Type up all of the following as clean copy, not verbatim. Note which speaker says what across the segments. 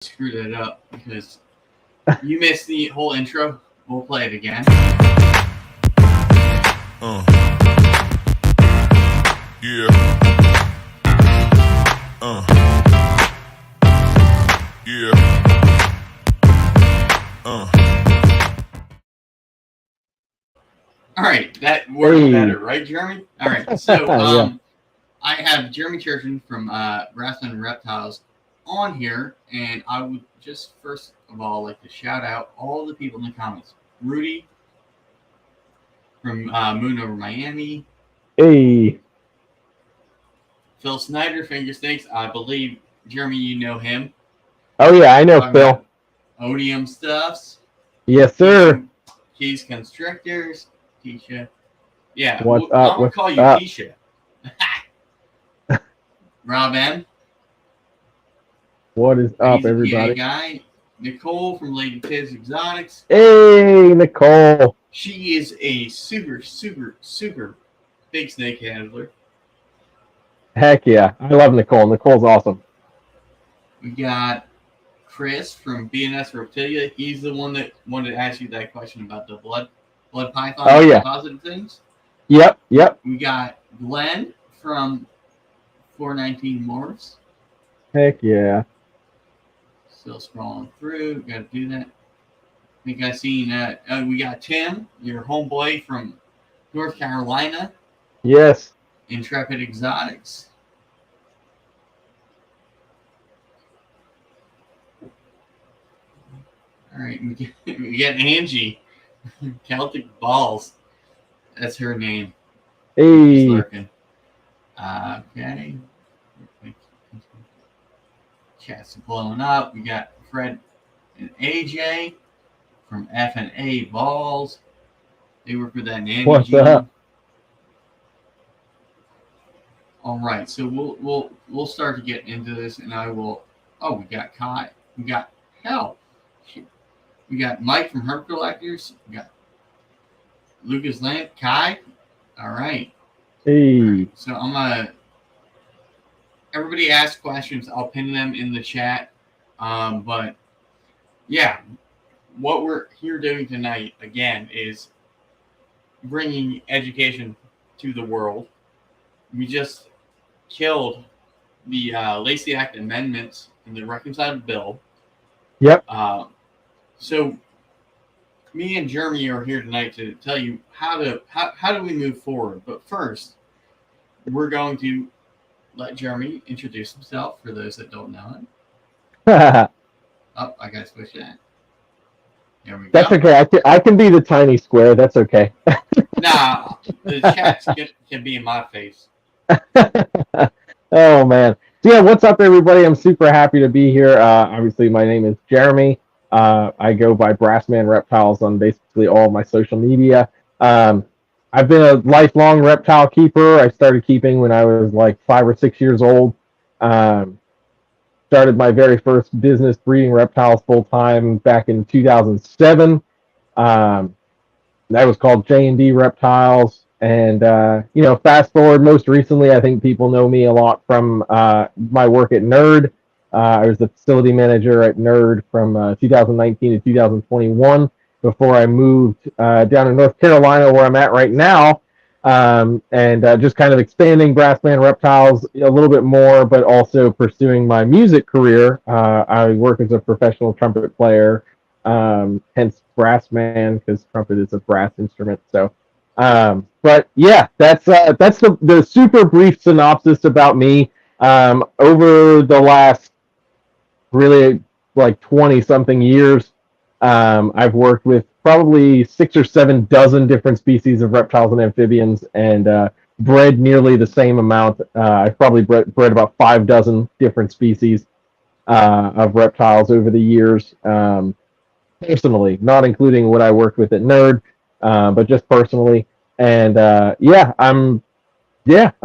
Speaker 1: screwed it up because you missed the whole intro. We'll play it again.
Speaker 2: Uh. Yeah. Yeah.
Speaker 1: All right, that worked better, right, Jeremy? All right, so
Speaker 3: Yeah.
Speaker 1: I have Jeremy Churchin from Grassland Reptiles on here, and I would just first of all like to shout out all the people in the comments. Rudy from Moon Over Miami.
Speaker 3: Hey.
Speaker 1: Phil Snyder, Finger Snakes. I believe, Jeremy, you know him.
Speaker 3: Oh, yeah, I know Phil.
Speaker 1: Odium Stuffs.
Speaker 3: Yes, sir.
Speaker 1: Keys Constrictors. Keisha. Yeah,
Speaker 3: What's
Speaker 1: I'm
Speaker 3: up?
Speaker 1: going to call you
Speaker 3: up?
Speaker 1: Keisha. Rob M.
Speaker 3: What is up,
Speaker 1: He's a
Speaker 3: everybody?
Speaker 1: PA guy. Nicole from Lady Tiz Exotics.
Speaker 3: Hey, Nicole.
Speaker 1: She is a super, super, super big snake handler.
Speaker 3: Heck yeah. I love Nicole. Nicole's awesome.
Speaker 1: We got Chris from BNS Reptilia. He's the one that wanted to ask you that question about the blood python.
Speaker 3: Oh, yeah.
Speaker 1: Positive things.
Speaker 3: Yep.
Speaker 1: We got Glenn from 419 Morphs.
Speaker 3: Heck yeah.
Speaker 1: Still scrolling through. Got to do that. I think I seen we got Tim, your homeboy from North Carolina.
Speaker 3: Yes.
Speaker 1: Intrepid Exotics. All right, we got Angie, Celtic Balls. That's her name.
Speaker 3: Hey.
Speaker 1: Okay. Chat's blowing up. We got Fred and AJ from F&A Balls. They work with that Nanny
Speaker 3: What's
Speaker 1: Gene.
Speaker 3: up?
Speaker 1: All right, so we'll start to get into this, and I will. Oh, we got Kai. We got hell. We got Mike from Herb Collectors. We got Lucas Lamp. Kai. All right.
Speaker 3: Hey.
Speaker 1: All right, so I'm gonna. Everybody ask questions. I'll pin them in the chat. But yeah, what we're here doing tonight again is bringing education to the world. We just killed the Lacey Act amendments in the reconciled bill.
Speaker 3: Yep.
Speaker 1: So me and Jeremy are here tonight to tell you how do we move forward. But first, we're going to let Jeremy introduce himself for those that don't know him. Oh, I gotta switch that. There we go.
Speaker 3: That's okay. I can be the tiny square. That's okay.
Speaker 1: Nah, the chats can be in my face.
Speaker 3: Oh, man. So, yeah, what's up, everybody? I'm super happy to be here. Obviously, my name is Jeremy. I go by Brassman Reptiles on basically all of my social media. I've been a lifelong reptile keeper. I started keeping when I was like 5 or 6 years old. Started my very first business breeding reptiles full-time back in 2007. That was called J&D Reptiles. And, fast forward, most recently, I think people know me a lot from my work at Nerd. I was the facility manager at Nerd from 2019 to 2021 before I moved down to North Carolina, where I'm at right now, and just kind of expanding Brassman Reptiles a little bit more, but also pursuing my music career. I work as a professional trumpet player, hence Brassman, because trumpet is a brass instrument. So, but yeah, that's the super brief synopsis about me. Over the last really like 20 something years, I've worked with probably 6 or 7 dozen different species of reptiles and amphibians, and bred nearly the same amount. I've probably bred about 5 dozen different species of reptiles over the years, personally, not including what I worked with at Nerd, but just personally. And I'm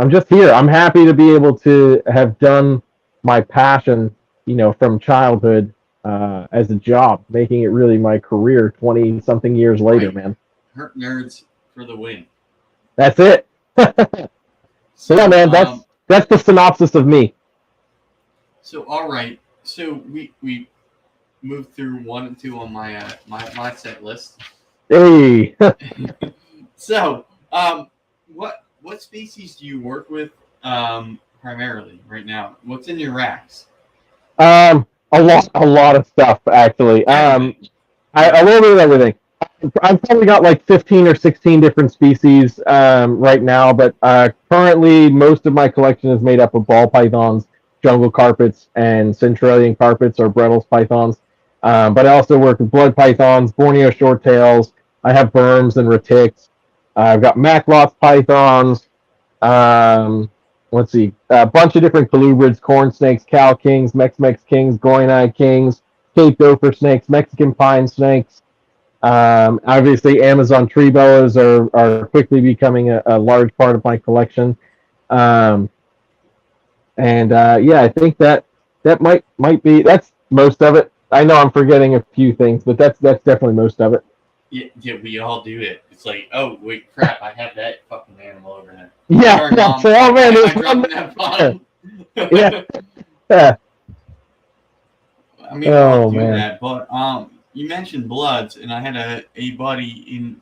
Speaker 3: just here. I'm happy to be able to have done my passion, from childhood as a job, making it really my career 20 something years later, man.
Speaker 1: Hurt nerds for the win.
Speaker 3: That's it. So yeah, man, that's the synopsis of me.
Speaker 1: So all right. So we move through 1 and 2 on my my set list.
Speaker 3: Hey.
Speaker 1: So, what species do you work with primarily right now? What's in your racks?
Speaker 3: A lot of stuff actually. A little bit of everything. I've probably got like 15 or 16 different species right now, but currently most of my collection is made up of ball pythons, jungle carpets, and Centralian carpets or Bredl's pythons. But I also work with blood pythons, Borneo shorttails. I have berms and retics. I've got Maclots pythons. Let's see, a bunch of different colubrids, corn snakes, cow kings, Mex kings, Goinai kings, Cape gopher snakes, Mexican pine snakes. Obviously, Amazon tree boas are quickly becoming a large part of my collection. Yeah, I think that might be, that's most of it. I know I'm forgetting a few things, but that's definitely most of it.
Speaker 1: Yeah, we all do it. It's like, oh wait, crap! I have that fucking animal over there.
Speaker 3: Yeah,
Speaker 1: Sorry, Mom.
Speaker 3: so, oh man,
Speaker 1: I dropped that bottom.
Speaker 3: Yeah.
Speaker 1: I mean, I'll do that, but you mentioned bloods, and I had a buddy in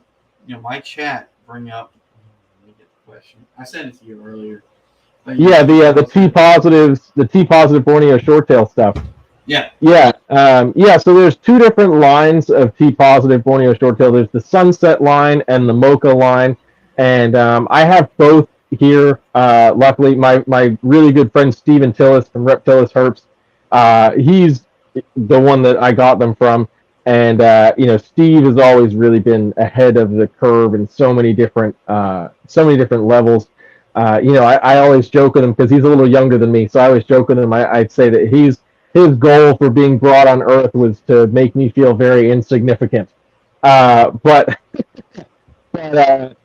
Speaker 1: my chat bring up. Let me get the question. I sent it to you earlier.
Speaker 3: Yeah, the T positives, the T positive Borneo shorttail stuff.
Speaker 1: Yeah.
Speaker 3: So there's two different lines of T positive Borneo shorttail. There's the Sunset line and the Mocha line, and I have both here. Luckily, my really good friend Steven Tillis from Reptiles Herps, he's the one that I got them from, and Steve has always really been ahead of the curve in so many different levels. I always joke with him because he's a little younger than me, so I always joke with him. I'd say that his goal for being brought on Earth was to make me feel very insignificant. So the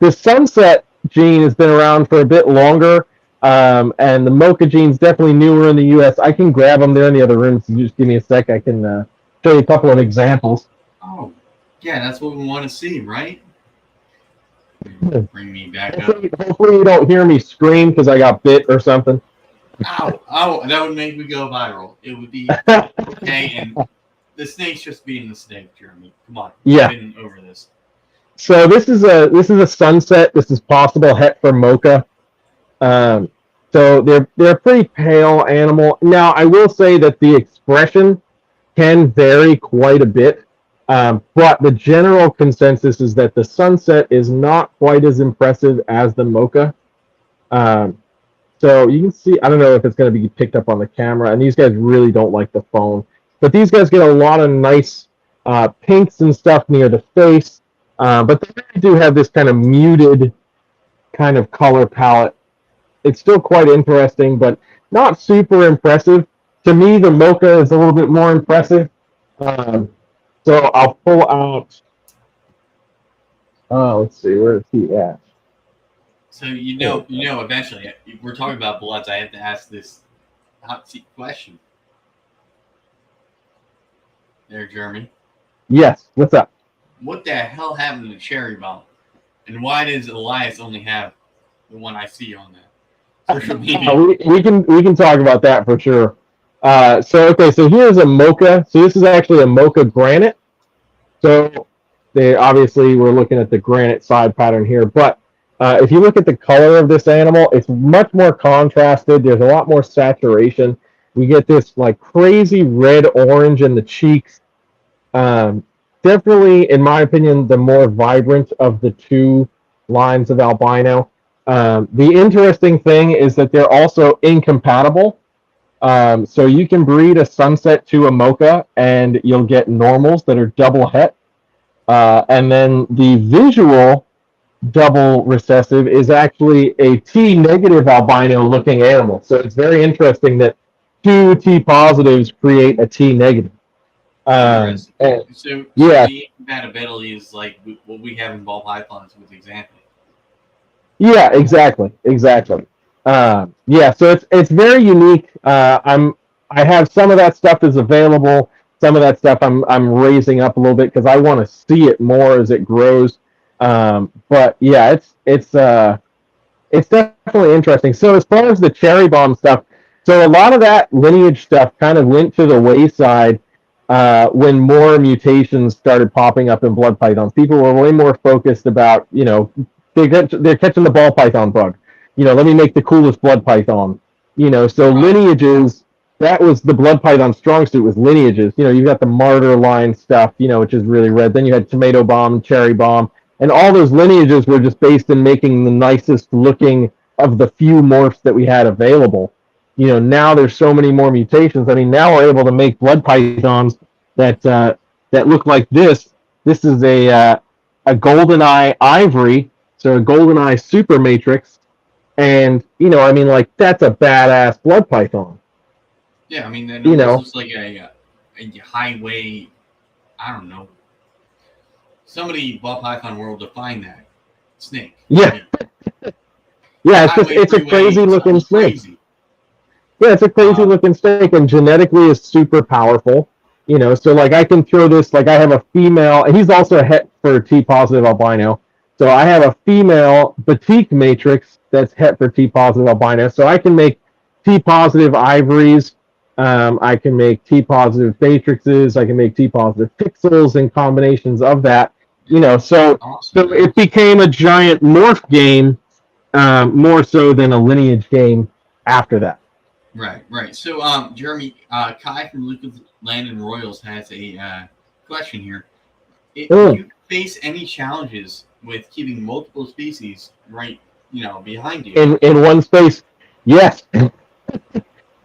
Speaker 3: Sunset gene has been around for a bit longer, and the Mocha gene's definitely newer in the U.S. I can grab them there in the other room, so just give me a sec. I can show you a couple of examples.
Speaker 1: Oh, yeah, that's what we want to see, right? Bring me back up.
Speaker 3: Hopefully you don't hear me scream because I got bit or something.
Speaker 1: Ow, that would make me go viral. It would be okay, and the snake's just being the snake, Jeremy. Come on.
Speaker 3: Yeah.
Speaker 1: We've been over this.
Speaker 3: So this is a Sunset. This is possible het for Mocha. So they're a pretty pale animal. Now I will say that the expression can vary quite a bit, but the general consensus is that the Sunset is not quite as impressive as the Mocha. So you can see, I don't know if it's going to be picked up on the camera, and these guys really don't like the phone, but these guys get a lot of nice pinks and stuff near the face, but they really do have this kind of muted kind of color palette. It's still quite interesting, but not super impressive. To me, the Mocha is a little bit more impressive. So I'll pull out, let's see, where is he at?
Speaker 1: So eventually, if we're talking about bloods, I have to ask this hot seat question. There, Jeremy.
Speaker 3: Yes, what's up?
Speaker 1: What the hell happened to Cherry Bomb? And why does Elias only have the one I see on that social media?
Speaker 3: We can talk about that for sure. So here's a Mocha. So this is actually a Mocha granite. So they obviously we're looking at the granite side pattern here, but if you look at the color of this animal, it's much more contrasted. There's a lot more saturation. We get this like crazy red-orange in the cheeks. Definitely, in my opinion, the more vibrant of the two lines of albino. The interesting thing is that they're also incompatible. So you can breed a Sunset to a Mocha, and you'll get normals that are double het. And then the visual double recessive is actually a T negative albino looking animal. So it's very interesting that two T positives create a T negative.
Speaker 1: So
Speaker 3: yeah,
Speaker 1: the incompatibility is like what we have in ball pythons with example.
Speaker 3: Yeah, exactly. So it's very unique. I have some of that stuff is available. Some of that stuff I'm raising up a little bit because I want to see it more as it grows. But yeah, it's definitely interesting. So as far as the Cherry Bomb stuff, So a lot of that lineage stuff kind of went to the wayside when more mutations started popping up in blood pythons. People were way more focused about, they're catching the ball python bug. Let me make the coolest blood python. So lineages, that was the blood python strong suit was lineages. You've got the martyr line stuff, which is really red. Then you had tomato bomb, cherry bomb, and all those lineages were just based in making the nicest looking of the few morphs that we had available. Now there's so many more mutations. I mean, now we're able to make blood pythons that look like this. This is a goldeneye ivory, so a goldeneye super matrix, and I mean, like that's a badass blood python.
Speaker 1: Yeah, I mean, that almost looks like a highway. I don't know. Somebody ball python world define that snake.
Speaker 3: Yeah, yeah. It's a crazy looking snake.
Speaker 1: Crazy.
Speaker 3: Yeah, it's a crazy looking snake, and genetically is super powerful. So like I can throw this, like I have a female, and he's also a het for T positive albino. So I have a female batik matrix that's het for T positive albino. So I can make T positive ivories. I can make T positive matrices. I can make T positive pixels and combinations of that. So it became a giant morph game, more so than a lineage game after that.
Speaker 1: Right. So, Jeremy, Kai from Lucas Land and Royals has a question here. Do you face any challenges with keeping multiple species behind you?
Speaker 3: In one space? Yes.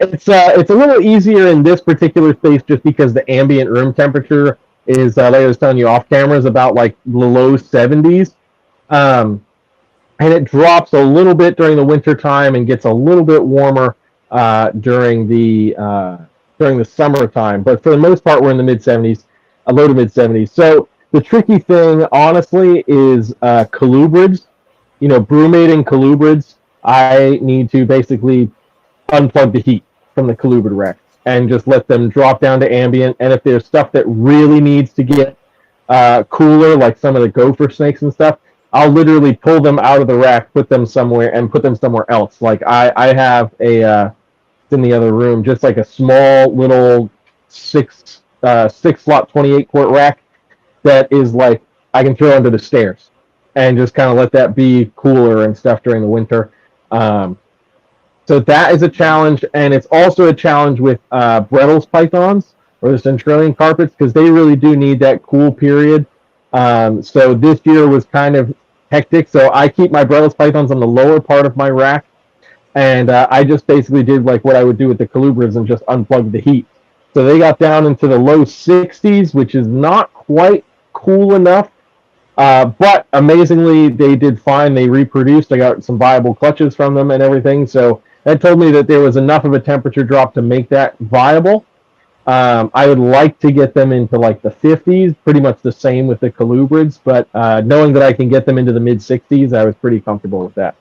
Speaker 3: It's a little easier in this particular space just because the ambient room temperature is, like I was telling you off camera, is about like the low 70s. And it drops a little bit during the winter time and gets a little bit warmer during the summertime, but for the most part, we're in the mid 70s, low to mid 70s. So the tricky thing, honestly, is colubrids. Brumating colubrids. I need to basically unplug the heat from the colubrid rack and just let them drop down to ambient. And if there's stuff that really needs to get cooler, like some of the gopher snakes and stuff, I'll literally pull them out of the rack, put them somewhere else. Like I have a in the other room, just like a small little six slot 28 quart rack that is like I can throw under the stairs and just kind of let that be cooler and stuff during the winter. So that is a challenge, and it's also a challenge with Brettles pythons or the Centralian carpets because they really do need that cool period. So this year was kind of hectic. So I keep my Brettles pythons on the lower part of my rack. And I just basically did like what I would do with the colubrids and just unplugged the heat. So they got down into the low 60s, which is not quite cool enough. But amazingly, they did fine. They reproduced. I got some viable clutches from them and everything. So that told me that there was enough of a temperature drop to make that viable. I would like to get them into like the 50s, pretty much the same with the colubrids. But knowing that I can get them into the mid 60s, I was pretty comfortable with that.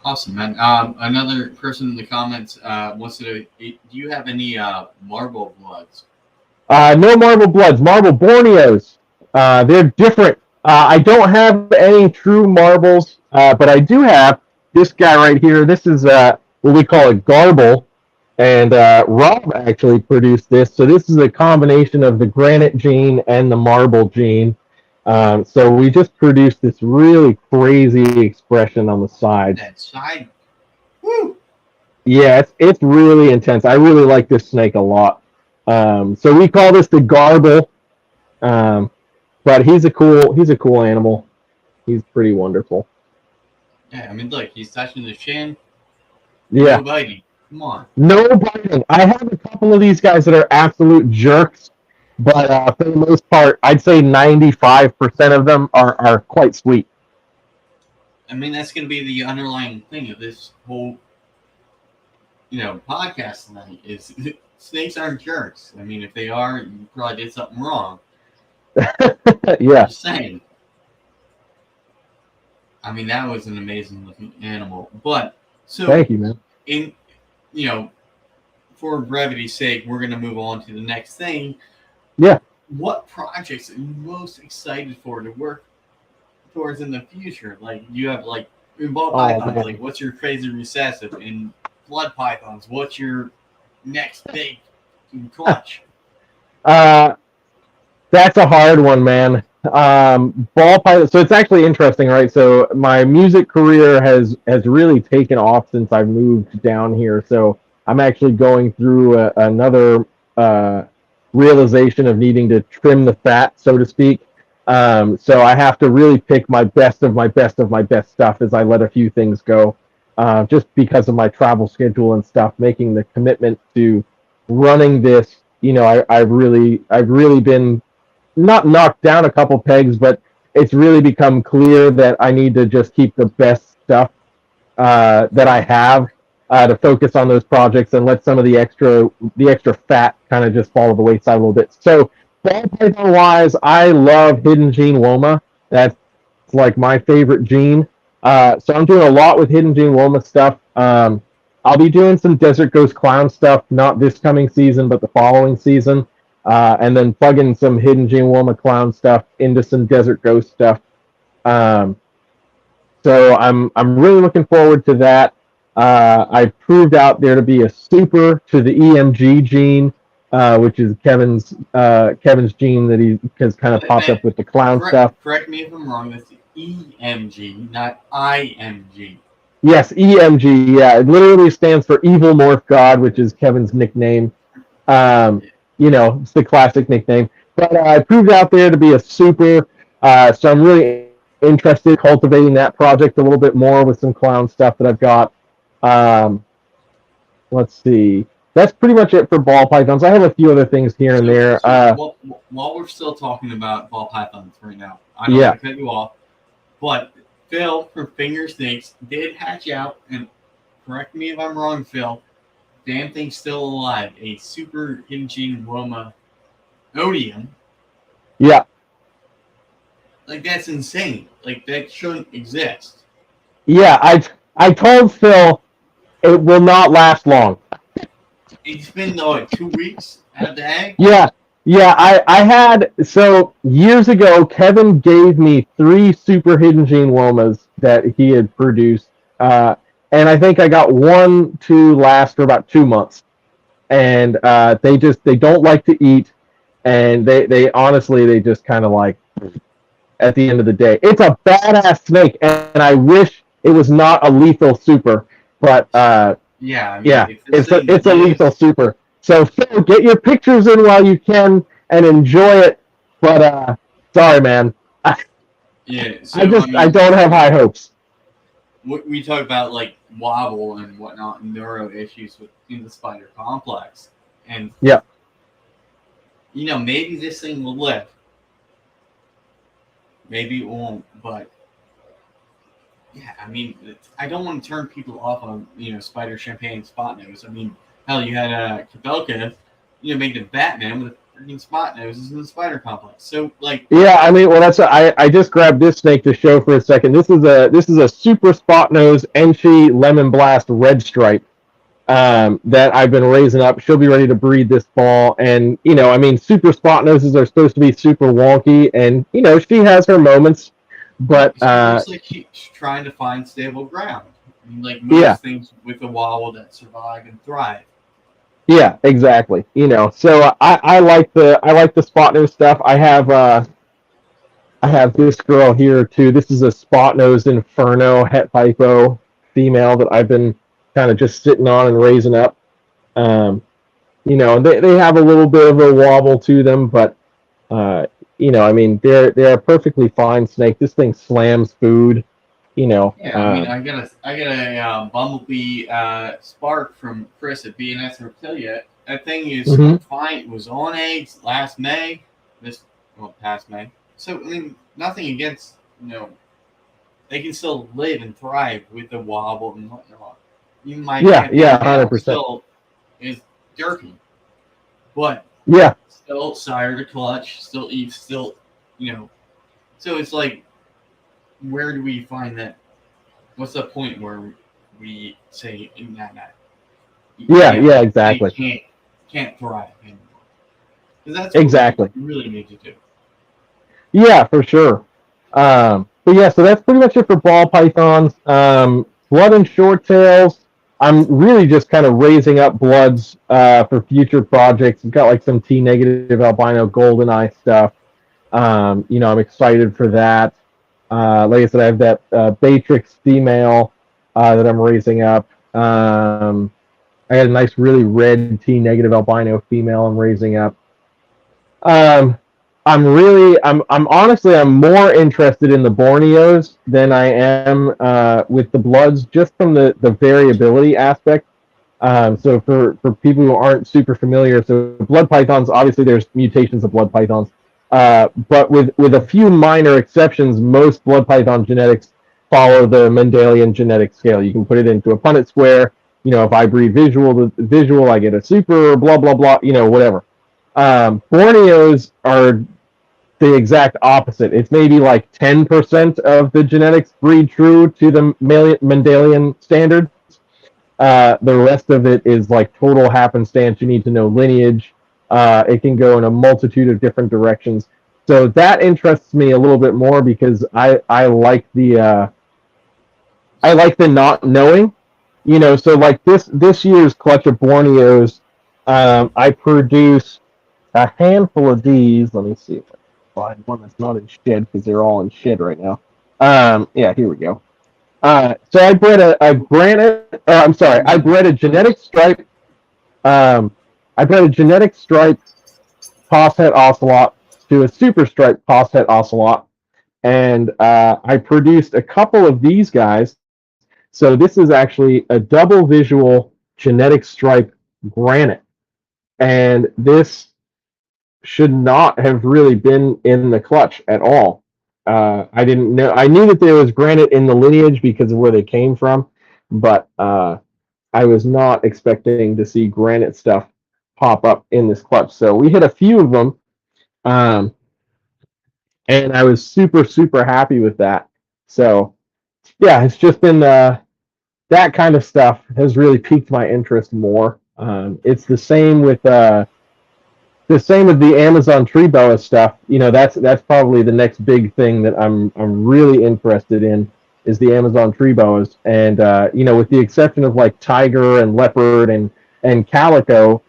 Speaker 1: Awesome, man. Another person in the comments wants to know, do you have any marble bloods?
Speaker 3: No marble bloods. Marble Borneos. They're different. I don't have any true marbles, but I do have this guy right here. This is what we call a garble, and Rob actually produced this. So this is a combination of the granite gene and the marble gene. So we just produced this really crazy expression on the side.
Speaker 1: That side, woo!
Speaker 3: Yeah, it's really intense. I really like this snake a lot. So we call this the garble, but he's a cool animal. He's pretty wonderful.
Speaker 1: Yeah, I mean, look, he's touching the chin.
Speaker 3: Yeah.
Speaker 1: No biting. Come on.
Speaker 3: No biting. I have a couple of these guys that are absolute jerks. But for the most part, I'd say 95% of them are quite sweet.
Speaker 1: I mean, that's going to be the underlying thing of this whole, podcast tonight is snakes aren't jerks. I mean, if they are, you probably did something wrong.
Speaker 3: Yeah.
Speaker 1: Just saying. I mean, that was an amazing looking animal. But, so.
Speaker 3: Thank you, man.
Speaker 1: In, for brevity's sake, we're going to move on to the next thing.
Speaker 3: Yeah.
Speaker 1: What projects are you most excited for to work towards in the future? Like, you have, like, in ball pythons, like, what's your crazy recessive? In blood pythons, what's your next big clutch?
Speaker 3: That's a hard one, man. Ball python. So it's actually interesting, right? So my music career has really taken off since I moved down here. So I'm actually going through another realization of needing to trim the fat, so to speak. So I have to really pick my best of my best of my best stuff as I let a few things go, just because of my travel schedule and stuff. Making the commitment to running this, I've really been not knocked down a couple pegs, but it's really become clear that I need to just keep the best stuff that I have to focus on those projects and let some of the extra fat kind of just fall to the wayside a little bit. So ball python wise, I love hidden gene woma. That's like my favorite gene. So I'm doing a lot with hidden gene woma stuff. I'll be doing some desert ghost clown stuff, not this coming season, but the following season. And then plugging some hidden gene woma clown stuff into some desert ghost stuff. So I'm really looking forward to that. I proved out there to be a super to the EMG gene, which is Kevin's gene that he has kind of popped up with the clown stuff.
Speaker 1: Correct me if I'm wrong. That's EMG, not IMG.
Speaker 3: Yes, EMG. Yeah, it literally stands for Evil Morph God, which is Kevin's nickname. It's the classic nickname. But I proved out there to be a super. So I'm really interested in cultivating that project a little bit more with some clown stuff that I've got. Let's see. That's pretty much it for ball pythons. I have a few other things here and there.
Speaker 1: While we're still talking about ball pythons right now, I don't want to cut you off, but Phil from Finger Snakes did hatch out, and correct me if I'm wrong, Phil. Damn thing's still alive. A super hidden gene woma odium.
Speaker 3: Yeah.
Speaker 1: Like, that's insane. Like, that shouldn't exist.
Speaker 3: Yeah, I told Phil it will not last long.
Speaker 1: It's been, 2 weeks out of the egg?
Speaker 3: Yeah, I had, so years ago, Kevin gave me 3 super hidden gene womas that he had produced, and I think I got 1 to last for about 2 months. And they don't like to eat, and they honestly, they just kind of like, at the end of the day. It's a badass snake, and I wish it was not a lethal super, but it's a lethal super. So Phil, get your pictures in while you can and enjoy it. But sorry, man. I don't have high hopes.
Speaker 1: We talk about like wobble and whatnot, and neuro issues in the spider complex, and maybe this thing will live. Maybe it won't, but yeah, I mean, I don't want to turn people off on spider champagne spot nose. I mean, hell, you had Kabelka, make the Batman with freaking spot noses in the spider complex. So like,
Speaker 3: yeah, I mean, well, that's I just grabbed this snake to show for a second. This is a super spot nose Enchi Lemon Blast red stripe that I've been raising up. She'll be ready to breed this fall, and I mean, super spot noses are supposed to be super wonky, and she has her moments, but
Speaker 1: it's like she's trying to find stable ground. I mean, like most things with a wobble that survive and thrive.
Speaker 3: Yeah, exactly. So I like the spot nose stuff. I have this girl here too. This is a spot nosed Inferno het hypo female that I've been kind of just sitting on and raising up. They have a little bit of a wobble to them, but I mean, they're a perfectly fine snake. This thing slams food. I
Speaker 1: mean, I got a bumblebee spark from Chris at BNS Reptilia. That thing is fine. It was on eggs last May. Past May. So I mean, nothing against they can still live and thrive with the wobble and whatnot.
Speaker 3: 100%.
Speaker 1: Still is dirty, but still sire to clutch, still eats, still So it's like, where do we find that? What's the point where we say in that?
Speaker 3: Exactly.
Speaker 1: Can't thrive anymore. Because that's
Speaker 3: what
Speaker 1: we really need to do.
Speaker 3: Yeah, for sure. But yeah, so that's pretty much it for ball pythons. Blood and short tails. I'm really just kind of raising up bloods for future projects. I've got like some T negative albino goldeneye stuff. I'm excited for that. Like I said, I have that Batrix female that I'm raising up. I got a nice, really red T negative albino female I'm raising up. I'm honestly, I'm more interested in the Borneos than I am with the bloods, just from the variability aspect. So for people who aren't super familiar, so blood pythons, obviously there's mutations of blood pythons, but with a few minor exceptions, most blood python genetics follow the Mendelian genetic scale. You can put it into a Punnett square. If I breed visual, I get a super, blah blah blah. Whatever. Borneos are the exact opposite. It's maybe like 10% of the genetics breed true to the Mendelian standard. The rest of it is like total happenstance. You need to know lineage. It can go in a multitude of different directions. So that interests me a little bit more because I like the not knowing. So like this year's clutch of Borneos, I produced a handful of these. Let me see if I can find one that's not in shed because they're all in shed right now. Yeah, here we go. So I bred a granite. I'm sorry, I bred a genetic stripe. I bred a genetic stripe Cosset ocelot to a super stripe Cosset ocelot, and I produced a couple of these guys. So this is actually a double visual genetic stripe granite, and this should not have really been in the clutch at all. I didn't know. I knew that there was granite in the lineage because of where they came from, but I was not expecting to see granite stuff pop up in this clutch. So we hit a few of them, and I was super, super happy with that. So yeah, it's just been that kind of stuff has really piqued my interest more. It's the same with the Amazon tree boa stuff. That's probably the next big thing that I'm really interested in is the Amazon tree boas. And with the exception of like tiger and leopard and calico,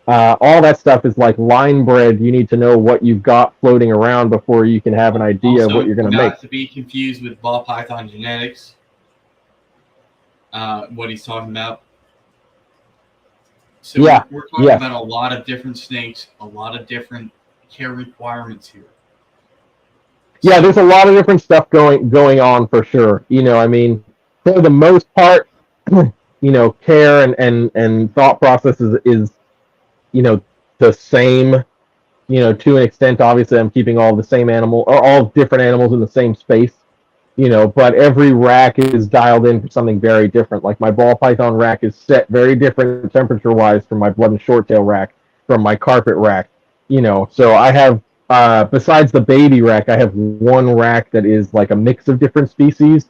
Speaker 3: all that stuff is like line bred. You need to know what you've got floating around before you can have an idea of what you're going to make.
Speaker 1: Not to be confused with ball python genetics. What he's talking about. So
Speaker 3: yeah,
Speaker 1: we're talking about a lot of different snakes, a lot of different care requirements here.
Speaker 3: Yeah, there's a lot of different stuff going on for sure. I mean, for the most part, care and thought process is the same. To an extent, obviously, I'm keeping all the same animal or all different animals in the same space. But every rack is dialed in for something very different. Like my ball python rack is set very different temperature-wise from my blood and short-tail rack, from my carpet rack. So I have, besides the baby rack, I have one rack that is like a mix of different species.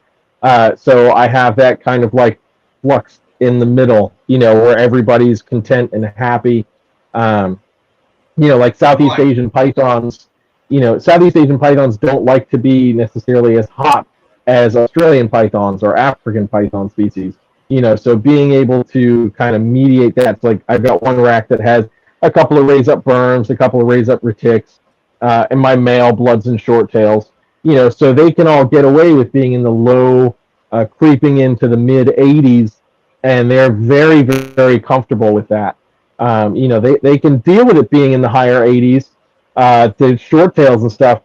Speaker 3: So I have that kind of like flux in the middle, where everybody's content and happy. Like Southeast Asian pythons, Southeast Asian pythons don't like to be necessarily as hot as Australian pythons or African python species. So being able to kind of mediate that, it's like I've got one rack that has a couple of raise up berms, a couple of raise up retics, and my male bloods and short tails. So they can all get away with being in the low, creeping into the mid 80s, and they're very, very comfortable with that. They can deal with it being in the higher 80s. The short tails and stuff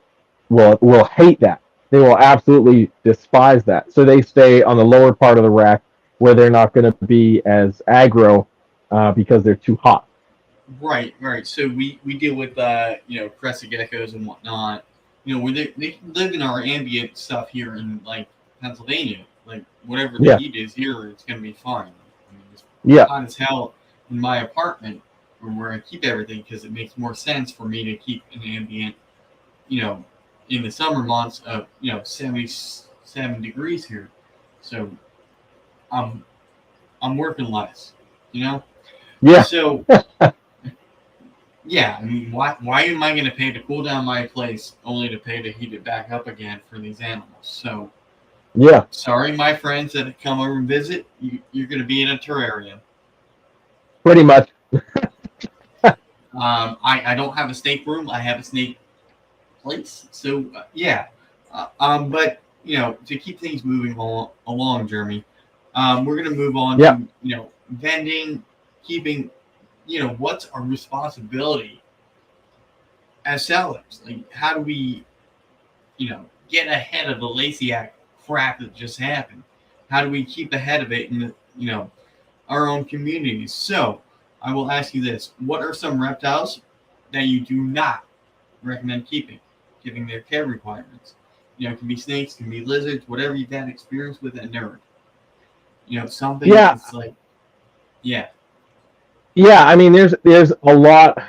Speaker 3: will hate that. They will absolutely despise that. So they stay on the lower part of the rack where they're not going to be as aggro because they're too hot.
Speaker 1: Right. So we deal with crested geckos and whatnot. Where they live in our ambient stuff here in like Pennsylvania. Like whatever the heat is here, it's going to be fine. It's hot as hell in my apartment where I keep everything because it makes more sense for me to keep an ambient, in the summer months of 77 degrees here. So I'm working less, Yeah. So yeah, I mean, why am I going to pay to cool down my place only to pay to heat it back up again for these animals? So
Speaker 3: Yeah,
Speaker 1: Sorry, my friends that come over and visit, you're going to be in a terrarium.
Speaker 3: pretty much.
Speaker 1: I don't have a snake room. I have a snake place. So yeah, but to keep things moving along, Jeremy, we're gonna move on
Speaker 3: Yeah.
Speaker 1: to vending, keeping, what's our responsibility as sellers? Like, how do we, get ahead of the Lacey crap that just happened? How do we keep ahead of it in our own communities? So I will ask you this: what are some reptiles that you do not recommend keeping, given their care requirements? It can be snakes, can be lizards, whatever you've had experience with at nerd. Something
Speaker 3: Yeah.
Speaker 1: that's like, yeah.
Speaker 3: Yeah, I mean, there's a lot.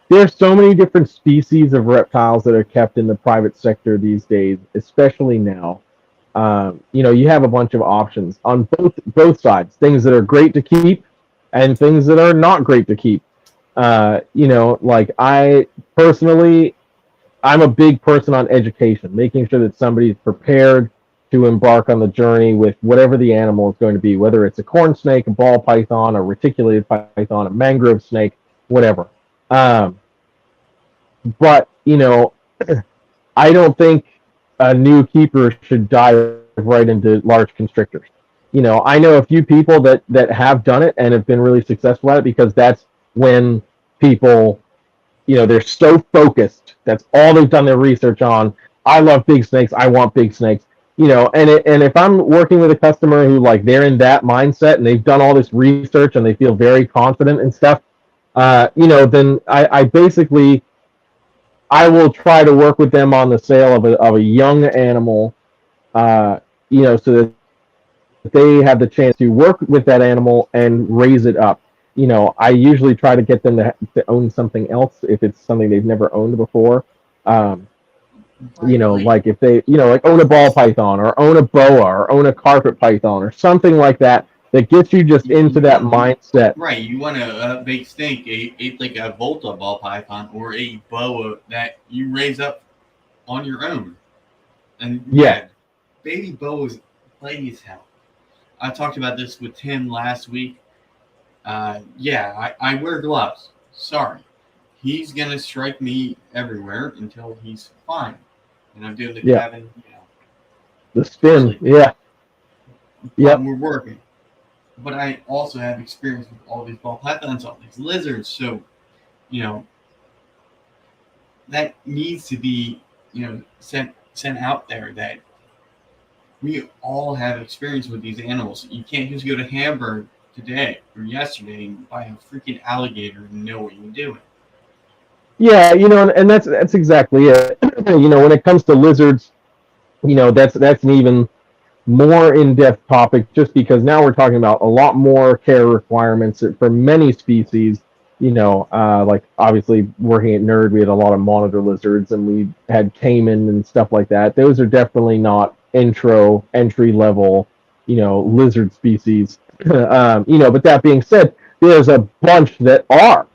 Speaker 3: There's so many different species of reptiles that are kept in the private sector these days, especially now. You have a bunch of options on both sides. Things that are great to keep, and things that are not great to keep. Like I personally, I'm a big person on education, making sure that somebody's prepared to embark on the journey with whatever the animal is going to be, whether it's a corn snake, a ball python, a reticulated python, a mangrove snake, whatever. Um, but I don't think a new keeper should dive right into large constrictors. I know a few people that have done it and have been really successful at it, because that's when people, they're so focused. That's all they've done their research on. I love big snakes. I want big snakes. And if I'm working with a customer who, like, they're in that mindset and they've done all this research and they feel very confident and stuff, then I basically, I will try to work with them on the sale of a young animal, so that they have the chance to work with that animal and raise it up. I usually try to get them to own something else if it's something they've never owned before. Like if they, like own a ball python or own a boa or own a carpet python or something like that, that gets you just into that mindset.
Speaker 1: Right. You want a big snake, like a Volta ball python or a boa that you raise up on your own. And
Speaker 3: yeah
Speaker 1: baby boas play as hell. I talked about this with Tim last week. I wear gloves. Sorry. He's going to strike me everywhere until he's fine. And I'm doing the cabin,
Speaker 3: the spin.
Speaker 1: We're working. But I also have experience with all these ball pythons, all these lizards. So, that needs to be, sent out there, that we all have experience with these animals. You can't just go to Hamburg today or yesterday and buy a freaking alligator and know what you're doing.
Speaker 3: Yeah, and that's exactly it. When it comes to lizards, that's an even more in-depth topic, just because now we're talking about a lot more care requirements for many species. Like obviously working at Nerd, we had a lot of monitor lizards and we had caiman and stuff like that. Those are definitely not entry level, lizard species. But that being said, there's a bunch that are.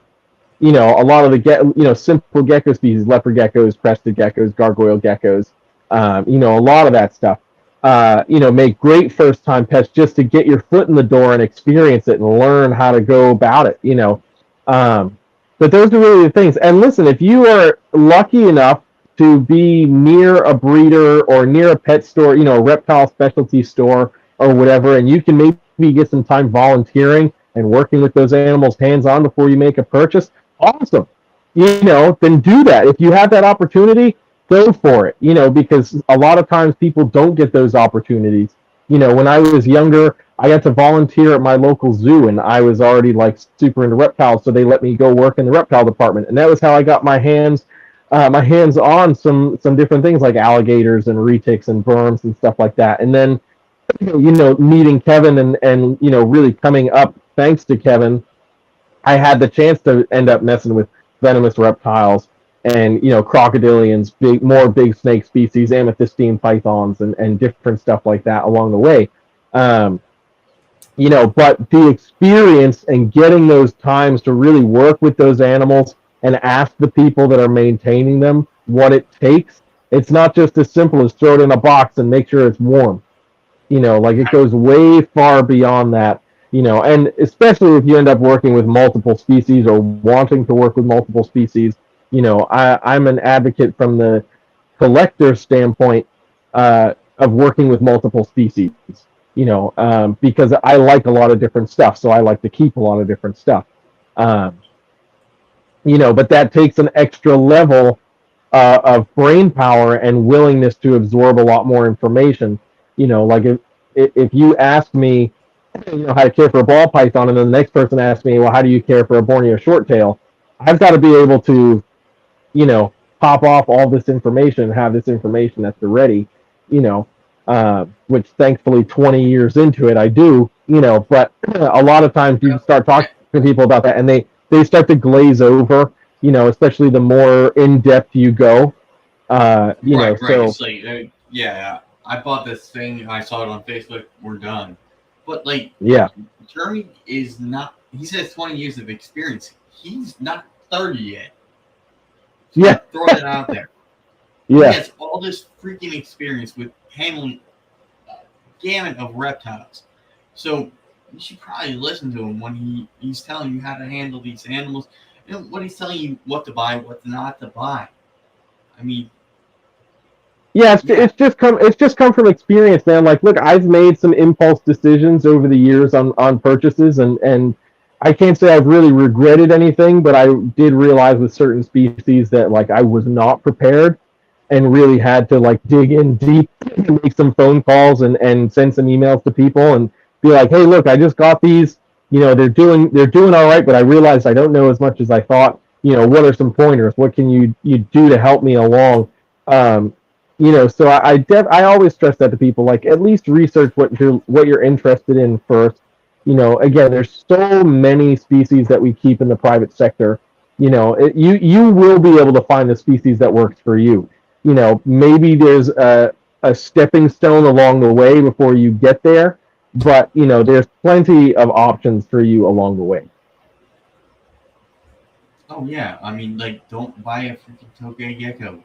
Speaker 3: A lot of the simple gecko species, leopard geckos, crested geckos, gargoyle geckos, a lot of that stuff, make great first time pets just to get your foot in the door and experience it and learn how to go about it, but those are really the things. And listen, if you are lucky enough to be near a breeder or near a pet store, a reptile specialty store or whatever, and you can maybe get some time volunteering and working with those animals hands-on before you make a purchase, awesome. Then do that. If you have that opportunity, go for it, because a lot of times people don't get those opportunities. When I was younger, I got to volunteer at my local zoo, and I was already like super into reptiles, so they let me go work in the reptile department, and that was how I got my hands on some different things like alligators and retics and worms and stuff like that. And then meeting Kevin and really coming up thanks to Kevin, I had the chance to end up messing with venomous reptiles and crocodilians, more big snake species, amethystine pythons, and different stuff like that along the way. But the experience and getting those times to really work with those animals and ask the people that are maintaining them what it takes, It's not just as simple as throw it in a box and make sure it's warm. Like it goes way far beyond that. And especially if you end up working with multiple species or wanting to work with multiple species, I'm an advocate from the collector standpoint of working with multiple species, because I like a lot of different stuff. So I like to keep a lot of different stuff. But that takes an extra level of brain power and willingness to absorb a lot more information. Like if you ask me, how to care for a ball python, and then the next person asks me, well, how do you care for a Borneo shorttail? I've got to be able to, pop off all this information and have this information at the ready, which thankfully 20 years into it, I do, but a lot of times you start talking to people about that and they start to glaze over, especially the more in depth you go,
Speaker 1: Right.
Speaker 3: so
Speaker 1: It's like, yeah, I bought this thing. I saw it on Facebook. We're done. But
Speaker 3: yeah,
Speaker 1: Jeremy is not. He says 20 years of experience. He's not 30 yet. So
Speaker 3: yeah,
Speaker 1: throw that out there.
Speaker 3: yeah,
Speaker 1: He has all this freaking experience with handling a gamut of reptiles. So you should probably listen to him when he's telling you how to handle these animals. When he's telling you what to buy, what not to buy. I mean,
Speaker 3: yeah. It's just come from experience, man. Like, look, I've made some impulse decisions over the years on purchases, and I can't say I've really regretted anything, but I did realize with certain species that like I was not prepared and really had to like dig in deep and make some phone calls and send some emails to people and be like, hey, look, I just got these, they're doing all right, but I realized I don't know as much as I thought. What are some pointers? What can you do to help me along? So I always stress that to people, like at least research what you're interested in first. Again, there's so many species that we keep in the private sector. You will be able to find the species that works for you. Maybe there's a stepping stone along the way before you get there, but there's plenty of options for you along the way.
Speaker 1: oh yeah, I mean, don't buy a freaking tokay gecko.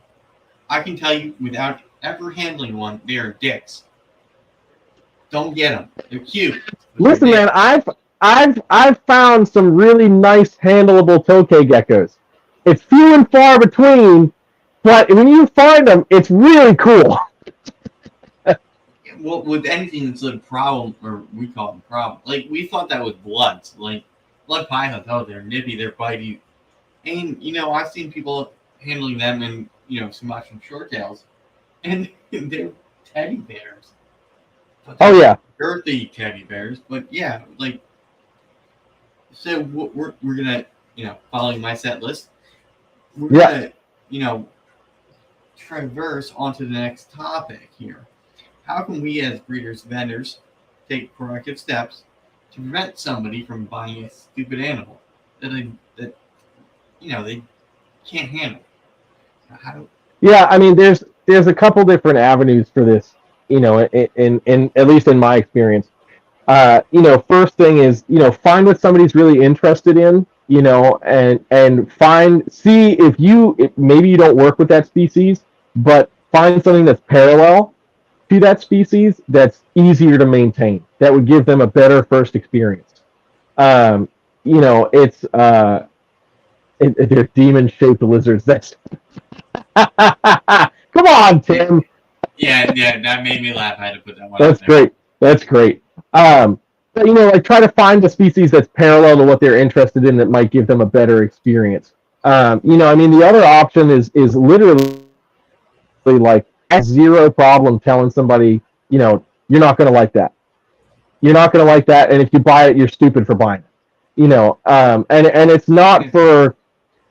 Speaker 1: I can tell you without ever handling one, they are dicks. Don't get them. They're cute.
Speaker 3: Listen, man, I've found some really nice handleable tokay geckos. It's few and far between, but when you find them, it's really cool.
Speaker 1: Well, with anything that's a problem, or we call them problem, we thought that was bloods, blood pythons. Oh, they're nippy, they're bitey, and I've seen people handling them and Sumatran shorttails, and they're teddy bears.
Speaker 3: Oh yeah,
Speaker 1: Earthy teddy bears, but yeah, so we're gonna following my set list, we're gonna traverse onto the next topic here. How can we as breeders, vendors, take proactive steps to prevent somebody from buying a stupid animal that they can't handle?
Speaker 3: Yeah, I mean, there's a couple different avenues for this. In at least in my experience, first thing is find what somebody's really interested in, and see if maybe you don't work with that species, but find something that's parallel to that species that's easier to maintain, that would give them a better first experience. It's they're demon-shaped lizards. That's come on, Tim.
Speaker 1: Yeah, that made me laugh. I had to put that one.
Speaker 3: That's great. That's great. But, try to find a species that's parallel to what they're interested in that might give them a better experience. The other option is literally like zero problem telling somebody, you're not going to like that. You're not going to like that, and if you buy it, you're stupid for buying it. And it's not for,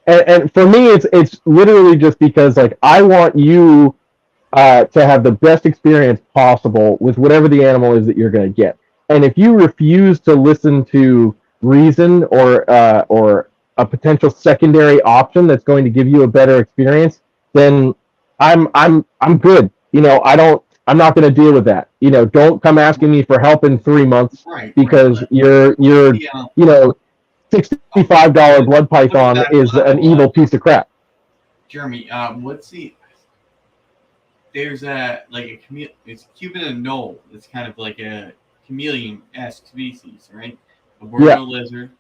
Speaker 3: and for me, it's literally just because I want you to have the best experience possible with whatever the animal is that you're going to get. And if you refuse to listen to reason or a potential secondary option that's going to give you a better experience, then I'm good. I'm not going to deal with that. Don't come asking me for help in 3 months, because your $65 blood python is an evil piece of crap.
Speaker 1: Jeremy, what's the there's it's Cuban anole. It's kind of like a chameleon-esque species, right? A Borneo lizard,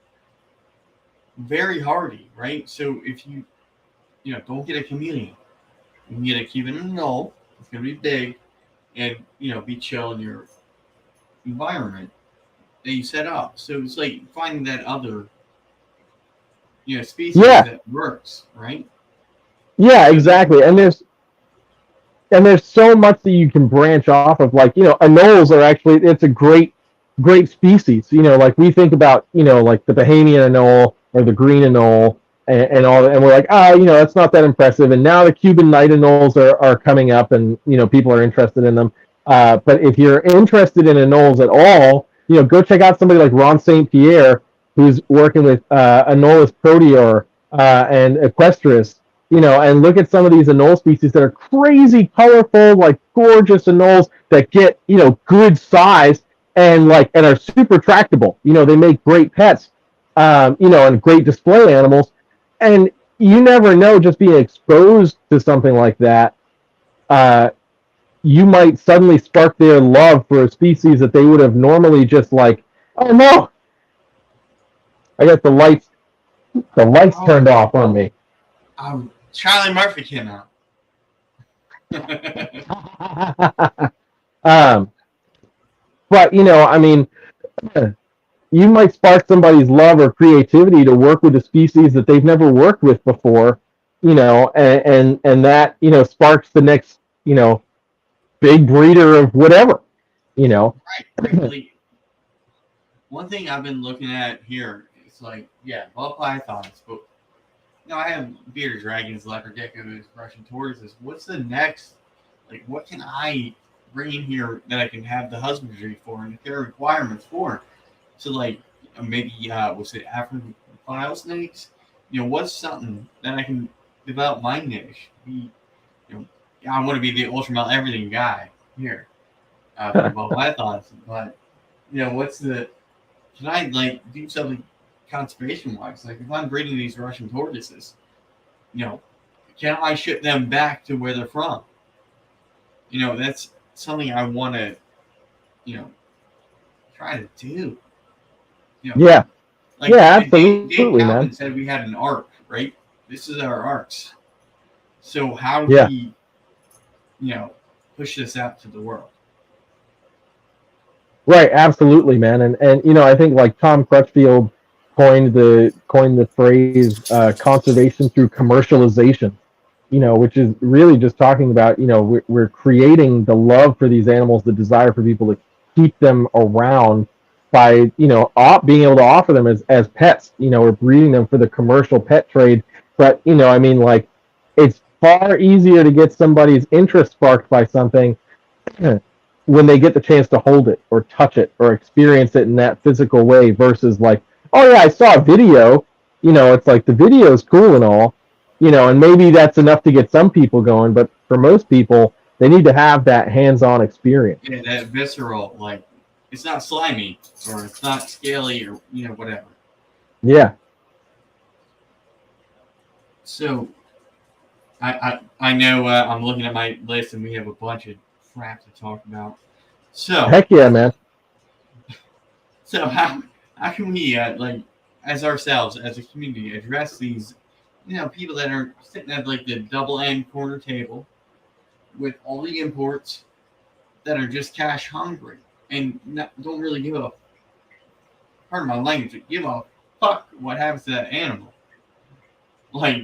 Speaker 1: very hardy, right? So if you don't get a chameleon, you can get a Cuban anole. It's gonna be big, and be chill in your environment that you set up. So it's like finding that other species that works, right?
Speaker 3: Yeah, exactly. And there's so much that you can branch off of. Like, anoles are actually, it's a great species. Like we think about, like the Bahamian anole or the green anole and all that, and we're like, that's not that impressive. And now the Cuban night anoles are coming up, and people are interested in them. But if you're interested in anoles at all, go check out somebody like Ron St. Pierre, who's working with Anolis proteor and Equestris, and look at some of these anole species that are crazy colorful, like gorgeous anoles that get, good size and are super tractable. They make great pets, and great display animals. And you never know, just being exposed to something like that, you might suddenly spark their love for a species that they would have normally just like, oh no, I got the lights turned off on me.
Speaker 1: Charlie Murphy came out.
Speaker 3: But I mean, you might spark somebody's love or creativity to work with a species that they've never worked with before, and that sparks the next big breeder of whatever,
Speaker 1: Right. One thing I've been looking at here is ball pythons, but I have bearded dragons, leopard geckos, Russian tortoises. What's the next? What can I bring in here that I can have the husbandry for and the care requirements for? So, maybe was it African file snakes? What's something that I can develop my niche? I want to be the ultra everything guy here for ball pythons, but can I do something conservation wise? If I'm breeding these Russian tortoises, can I ship them back to where they're from? That's something I want to, try to do.
Speaker 3: Yeah, absolutely,
Speaker 1: Dave
Speaker 3: man.
Speaker 1: Calvin said we had an arc, right? This is our arcs. So how do we, push this out to the world?
Speaker 3: Right, absolutely, man. And I think Tom Crutchfield coined the phrase conservation through commercialization, which is really just talking about, we're creating the love for these animals, the desire for people to keep them around by, being able to offer them as pets. We're breeding them for the commercial pet trade. But, it's far easier to get somebody's interest sparked by something when they get the chance to hold it or touch it or experience it in that physical way versus oh yeah, I saw a video, it's the video is cool and all, and maybe that's enough to get some people going, but for most people, they need to have that hands-on experience.
Speaker 1: Yeah, that visceral, it's not slimy or it's not scaly or, whatever.
Speaker 3: Yeah.
Speaker 1: So, I know I'm looking at my list and we have a bunch of crap to talk about. So
Speaker 3: heck yeah, man.
Speaker 1: So how can we as ourselves as a community address these people that are sitting at the double end corner table with all the imports that are just cash hungry and don't really give a, pardon my language, give a fuck what happens to that animal.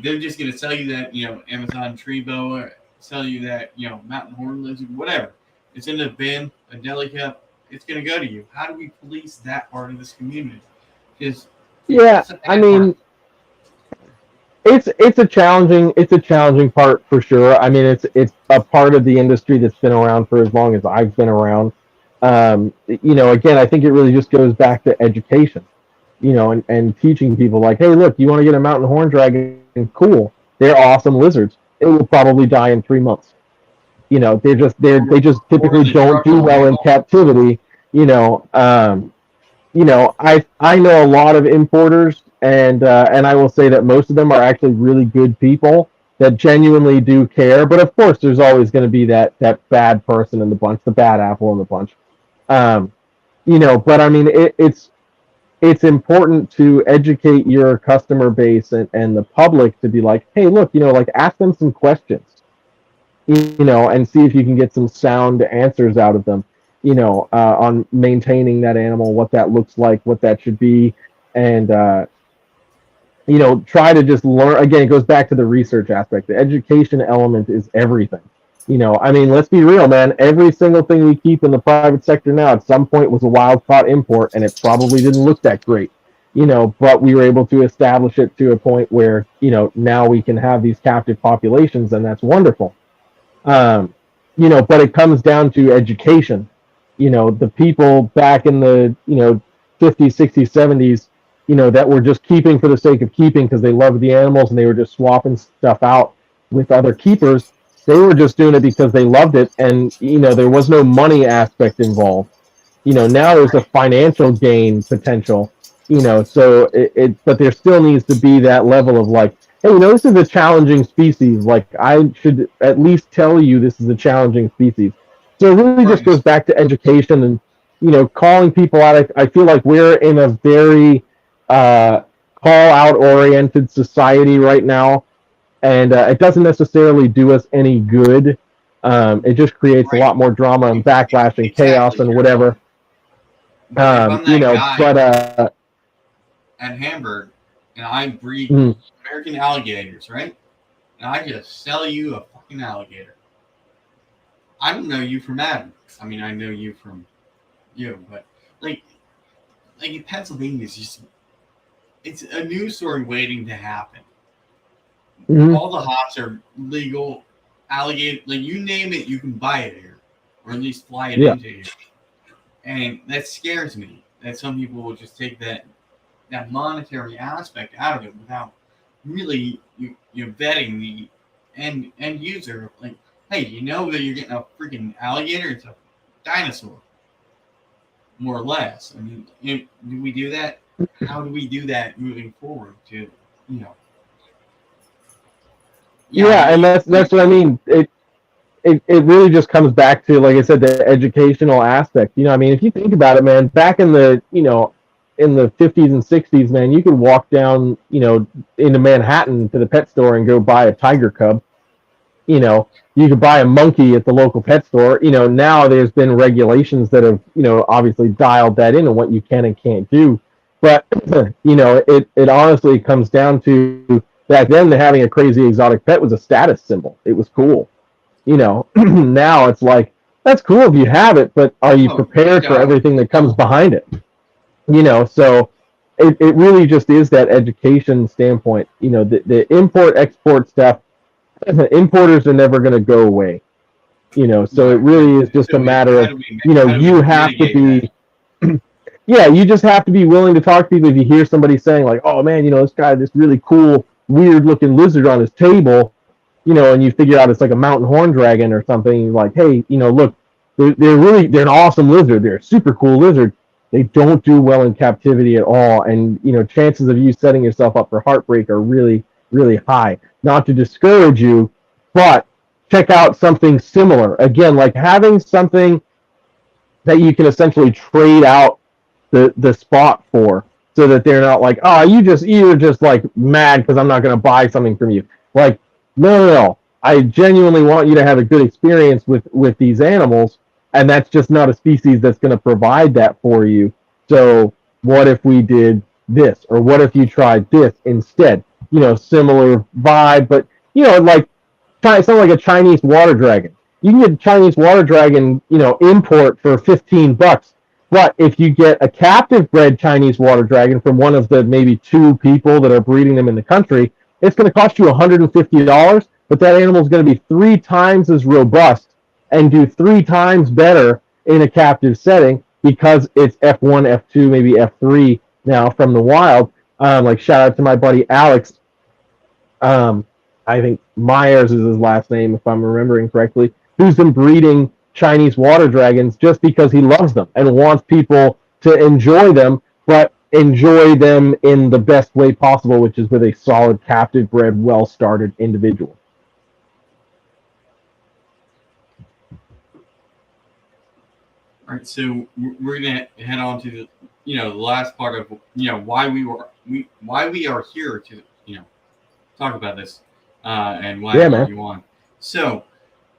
Speaker 1: They're just gonna sell you that Amazon tree boa, sell you that mountain horn lizard, whatever. It's in a bin, a deli cup. It's gonna go to you. How do we police that part of this community? Because
Speaker 3: I mean, it's a challenging part for sure. I mean, it's a part of the industry that's been around for as long as I've been around. Again, I think it really just goes back to education. And teaching people hey, look, you want to get a mountain horn dragon? Cool. They're awesome lizards. It will probably die in 3 months. They just typically don't do well in captivity. I know a lot of importers, and I will say that most of them are actually really good people. that genuinely do care. But of course, there's always going to be that bad person in the bunch, the bad apple in the bunch. But I mean, it's important to educate your customer base and the public to be like, hey, look, like ask them some questions, and see if you can get some sound answers out of them, on maintaining that animal, what that looks like, what that should be, and try to just learn. Again, it goes back to the research aspect. The education element is everything. I mean, let's be real, man. Every single thing we keep in the private sector now at some point was a wild caught import, and it probably didn't look that great, but we were able to establish it to a point where, now we can have these captive populations, and that's wonderful. But it comes down to education. The people back in the, 50s, 60s, 70s, that were just keeping for the sake of keeping because they loved the animals and they were just swapping stuff out with other keepers. They were just doing it because they loved it, and there was no money aspect involved. Now there's a financial gain potential. So but there still needs to be that level of like, hey, this is a challenging species. Like, I should at least tell you this is a challenging species. So it really just goes back to education and calling people out. I feel like we're in a very call out oriented society right now. And it doesn't necessarily do us any good. It just creates a lot more drama and backlash and chaos and whatever.
Speaker 1: At Hamburg, and I breed American alligators, right? And I just sell you a fucking alligator. I don't know you from Adam. I mean, I know you from you, but like in Pennsylvania, it's a news story waiting to happen. Mm-hmm. All the hops are legal. Alligator, like you name it, you can buy it here, or at least fly it into here. And that scares me. That some people will just take that monetary aspect out of it without really vetting the end user. Like, hey, that you're getting a freaking alligator? It's a dinosaur, more or less. I mean, do we do that? How do we do that moving forward?
Speaker 3: Yeah, and that's what I mean. It really just comes back to, like I said, the educational aspect. I mean, if you think about it, man, back in the in the 50s and 60s, man, you could walk down into Manhattan to the pet store and go buy a tiger cub. You could buy a monkey at the local pet store. Now there's been regulations that have obviously dialed that in and what you can and can't do. But it honestly comes down to, back then, having a crazy exotic pet was a status symbol. It was cool. Now it's like, that's cool if you have it, but are you prepared for everything that comes behind it? So it really just is that education standpoint. The import-export stuff, importers are never going to go away. So it really is just a matter of, you have to be... Yeah, you just have to be willing to talk to people. If you hear somebody saying like, oh man, this guy, this really cool, weird looking lizard on his table, and you figure out it's like a mountain horn dragon or something, you're like, hey, look, they're an awesome lizard. They're a super cool lizard. They don't do well in captivity at all. And, chances of you setting yourself up for heartbreak are really, really high. Not to discourage you, but check out something similar. Again, like having something that you can essentially trade out the spot for, so that they're not like, oh, you're just like mad because I'm not going to buy something from you. Like, no. I genuinely want you to have a good experience with these animals, and that's just not a species that's going to provide that for you. So what if we did this, or what if you tried this instead? Similar vibe, but like something like a Chinese water dragon. You can get a Chinese water dragon, import for $15. But if you get a captive bred Chinese water dragon from one of the maybe 2 people that are breeding them in the country, it's going to cost you $150, but that animal is going to be 3 times as robust and do 3 times better in a captive setting because it's F1, F2, maybe F3 now from the wild. Like, shout out to my buddy Alex. I think Myers is his last name, if I'm remembering correctly, who's been breeding Chinese water dragons just because he loves them and wants people to enjoy them, but enjoy them in the best way possible, which is with a solid captive bred, well-started individual.
Speaker 1: All right, so we're gonna head on to the last part of why we are here to talk about this and why I brought you on. So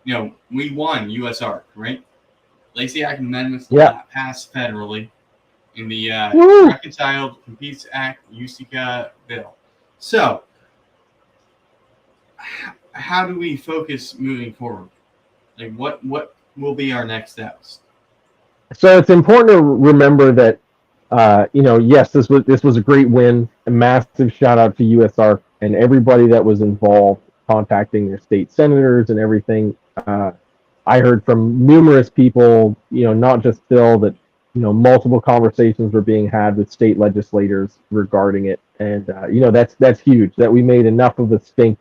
Speaker 1: we won USR, right? Lacey Act amendments passed federally in the Reconciled Competes Act USICA bill. So how do we focus moving forward? Like what will be our next steps?
Speaker 3: So it's important to remember that yes, this was a great win. A massive shout out to USR and everybody that was involved, contacting their state senators and everything. I heard from numerous people, not just Phil, that multiple conversations were being had with state legislators regarding it, and that's huge. That we made enough of a stink,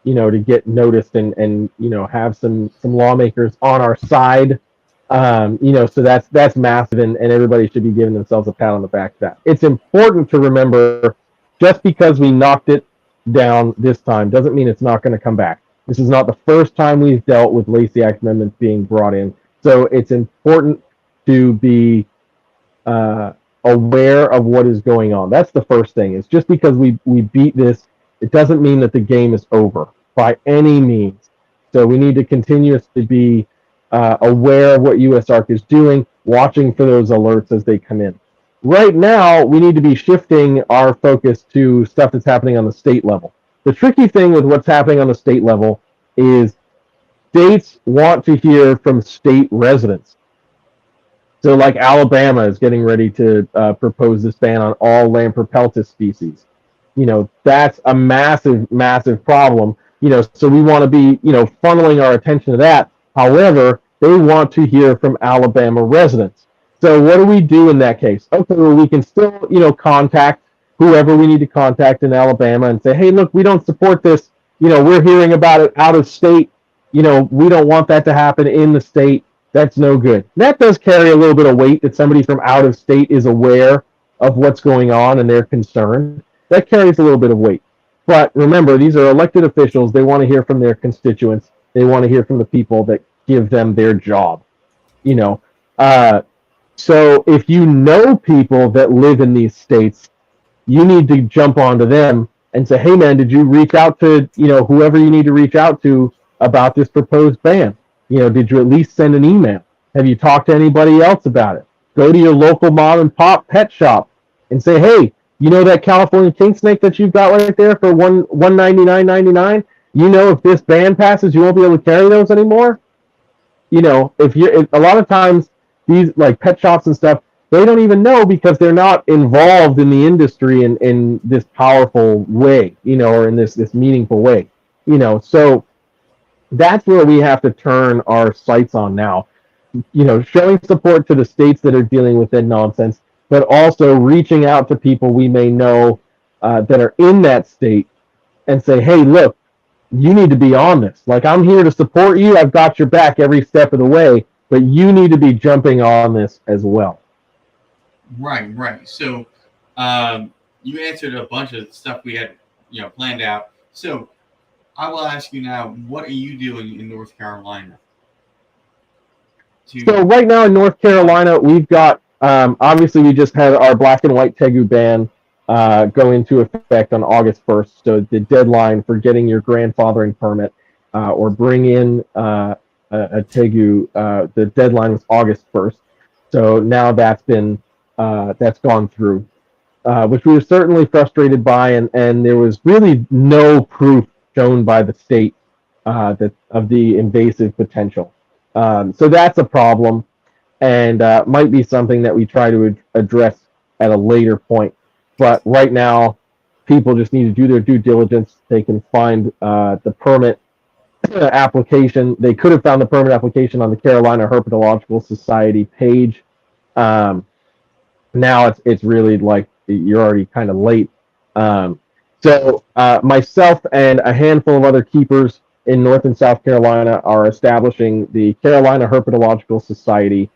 Speaker 3: to get noticed and have some lawmakers on our side. So that's massive, and everybody should be giving themselves a pat on the back for that. It's important to remember, just because we knocked it down this time doesn't mean it's not going to come back. This is not the first time we've dealt with Lacey Act amendments being brought in. So it's important to be aware of what is going on. That's the first thing. It's just because we beat this, it doesn't mean that the game is over by any means. So we need to continuously be aware of what USARC is doing, watching for those alerts as they come in. Right now, we need to be shifting our focus to stuff that's happening on the state level. The tricky thing with what's happening on the state level is states want to hear from state residents. So like Alabama is getting ready to propose this ban on all Lamprey species. That's a massive, massive problem. So we want to be, funneling our attention to that. However, they want to hear from Alabama residents. So what do we do in that case? Okay, well, we can still, contact whoever we need to contact in Alabama and say, hey, look, we don't support this. We're hearing about it out of state. We don't want that to happen in the state. That's no good. That does carry a little bit of weight, that somebody from out of state is aware of what's going on and they're concerned. That carries a little bit of weight. But remember, these are elected officials. They want to hear from their constituents. They want to hear from the people that give them their job. So if you know people that live in these states, you need to jump onto them and say, hey, man, did you reach out to, whoever you need to reach out to about this proposed ban? Did you at least send an email? Have you talked to anybody else about it? Go to your local mom and pop pet shop and say, hey, that California king snake that you've got right there for $199.99? If this ban passes, you won't be able to carry those anymore. If a lot of times these like pet shops and stuff, they don't even know because they're not involved in the industry in this powerful way, or in this meaningful way, so that's where we have to turn our sights on now, showing support to the states that are dealing with that nonsense, but also reaching out to people we may know that are in that state and say, hey, look, you need to be on this. Like, I'm here to support you. I've got your back every step of the way, but you need to be jumping on this as well.
Speaker 1: Right. So you answered a bunch of stuff we had, planned out. So I will ask you now, what are you doing in North Carolina?
Speaker 3: So right now in North Carolina, we've got, obviously we just had our black and white tegu ban go into effect on August 1st. So the deadline for getting your grandfathering permit or bring in a tegu, the deadline was August 1st. So now that's gone through, which we were certainly frustrated by, and there was really no proof shown by the state of the invasive potential. So that's a problem, and might be something that we try to address at a later point. But right now, people just need to do their due diligence. They can find the permit application. They could have found the permit application on the Carolina Herpetological Society page. Now it's really like you're already kind of late. So myself and a handful of other keepers in North and South Carolina are establishing the Carolina Herpetological Society,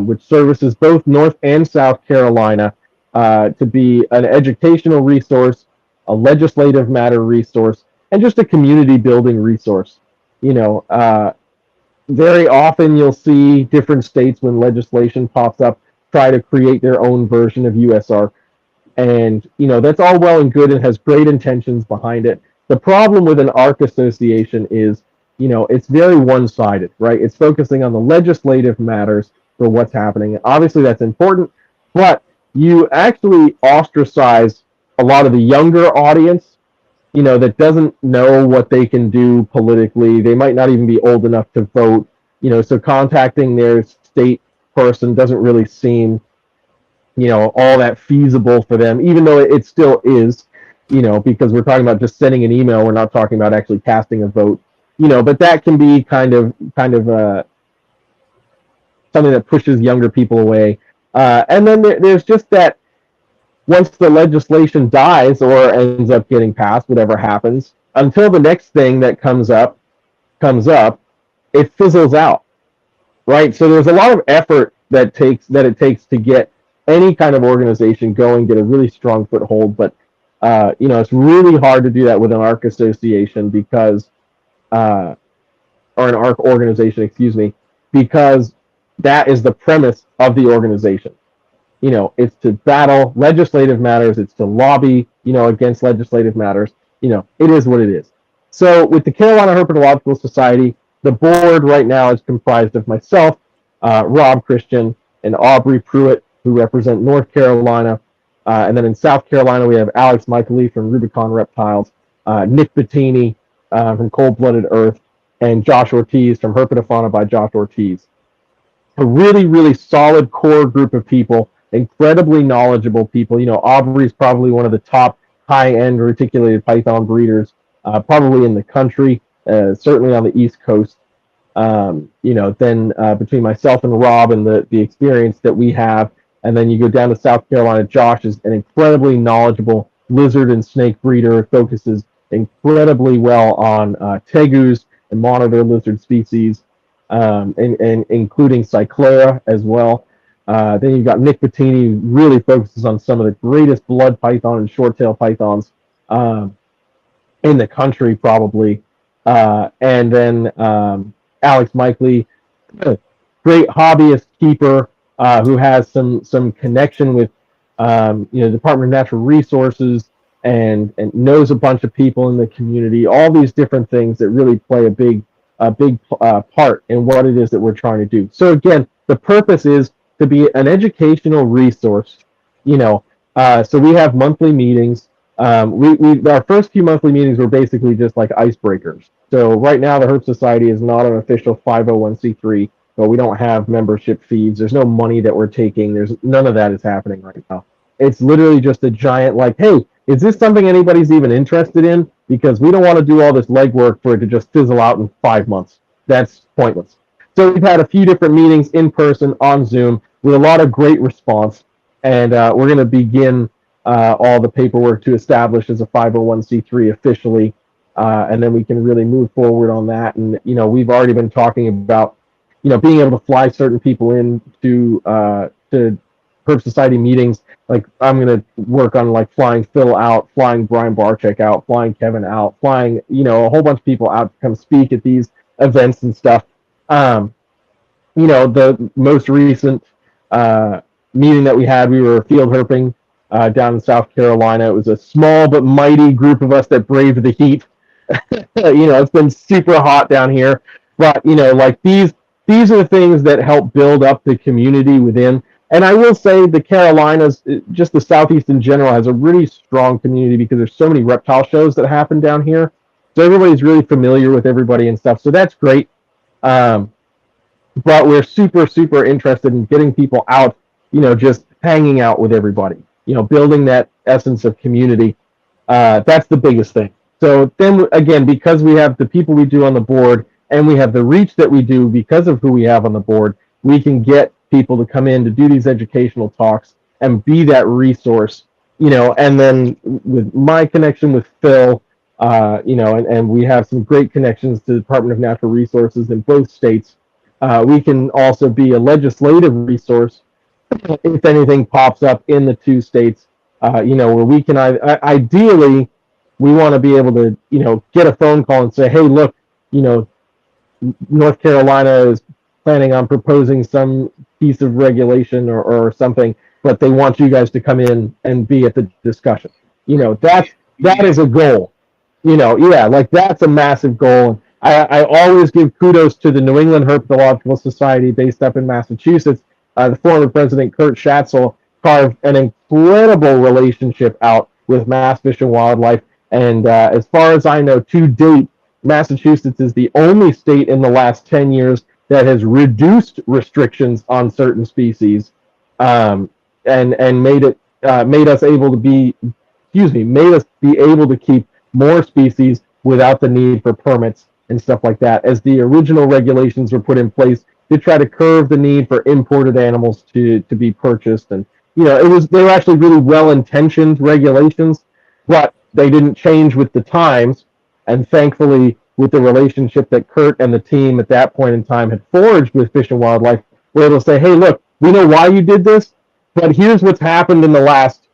Speaker 3: which services both North and South Carolina to be an educational resource, a legislative matter resource, and just a community building resource. very often you'll see different states when legislation pops up try to create their own version of USARK. And, that's all well and good and has great intentions behind it. The problem with an ARC association is, it's very one sided, right? It's focusing on the legislative matters for what's happening. Obviously, that's important, but you actually ostracize a lot of the younger audience, that doesn't know what they can do politically. They might not even be old enough to vote, so contacting their state person doesn't really seem all that feasible for them, even though it still is, because we're talking about just sending an email. We're not talking about actually casting a vote, but that can be kind of something that pushes younger people away. And then there's just that once the legislation dies or ends up getting passed, whatever happens, until the next thing that comes up, it fizzles out, right? So there's a lot of effort that it takes to get any kind of organization going, get a really strong foothold. But it's really hard to do that with an ARC association because, or an ARC organization, excuse me, because that is the premise of the organization. It's to battle legislative matters. It's to lobby, against legislative matters. It is what it is. So with the Carolina Herpetological Society, the board right now is comprised of myself, Rob Christian, and Aubrey Pruitt, who represent North Carolina. And then in South Carolina, we have Alex Michaeli from Rubicon Reptiles, Nick Bettini from Cold Blooded Earth, and Josh Ortiz from Herpetofauna by Josh Ortiz. A really, really solid core group of people, incredibly knowledgeable people. Aubrey's probably one of the top high-end reticulated python breeders, probably in the country, certainly on the East Coast. Then between myself and Rob and the experience that we have, and then you go down to South Carolina, Josh is an incredibly knowledgeable lizard and snake breeder, focuses incredibly well on tegus and monitor lizard species, and including Cyclera as well. Then you've got Nick Bettini, who really focuses on some of the greatest blood python and short-tail pythons in the country, probably. And then Alex Michaeli, great hobbyist keeper who has some connection with the Department of Natural Resources and knows a bunch of people in the community. All these different things that really play a big part in what it is that we're trying to do. So again, the purpose is to be an educational resource. So we have monthly meetings. Our first few monthly meetings were basically just like icebreakers. So right now, the Herp Society is not an official 501c3, but we don't have membership fees. There's no money that we're taking. There's none of that is happening right now. It's literally just a giant like, hey, is this something anybody's even interested in? Because we don't want to do all this legwork for it to just fizzle out in 5 months. That's pointless. So we've had a few different meetings in person, on Zoom, with a lot of great response. And we're going to begin all the paperwork to establish as a 501c3 officially. And then we can really move forward on that. And, we've already been talking about, being able to fly certain people in to Herp Society meetings. Like I'm going to work on like flying Phil out, flying Brian Barczyk out, flying Kevin out, flying, a whole bunch of people out to come speak at these events and stuff. The most recent meeting that we had, we were field herping down in South Carolina. It was a small but mighty group of us that braved the heat. It's been super hot down here, but like these are the things that help build up the community within. And I will say the Carolinas, just the Southeast in general, has a really strong community because there's so many reptile shows that happen down here. So everybody's really familiar with everybody and stuff. So that's great. But we're super, super interested in getting people out, just hanging out with everybody, building that essence of community. That's the biggest thing. So then again, because we have the people we do on the board and we have the reach that we do because of who we have on the board, we can get people to come in to do these educational talks and be that resource, and then with my connection with Phil, and we have some great connections to the Department of Natural Resources in both states. We can also be a legislative resource if anything pops up in the two states, where we can ideally, we want to be able to, get a phone call and say, hey, look, North Carolina is planning on proposing some piece of regulation or something, but they want you guys to come in and be at the discussion. That is a goal. Yeah, like that's a massive goal. I always give kudos to the New England Herpetological Society based up in Massachusetts. The former president, Kurt Schatzel, carved an incredible relationship out with Mass Fish and Wildlife. And as far as I know, to date, Massachusetts is the only state in the last 10 years that has reduced restrictions on certain species, and made us able to be, made us be able to keep more species without the need for permits and stuff like that, as the original regulations were put in place to try to curb the need for imported animals to be purchased. And they were actually really well-intentioned regulations, but they didn't change with the times. And thankfully, with the relationship that Kurt and the team at that point in time had forged with Fish and Wildlife, we're able to say, hey, look, we know why you did this, but here's what's happened in the last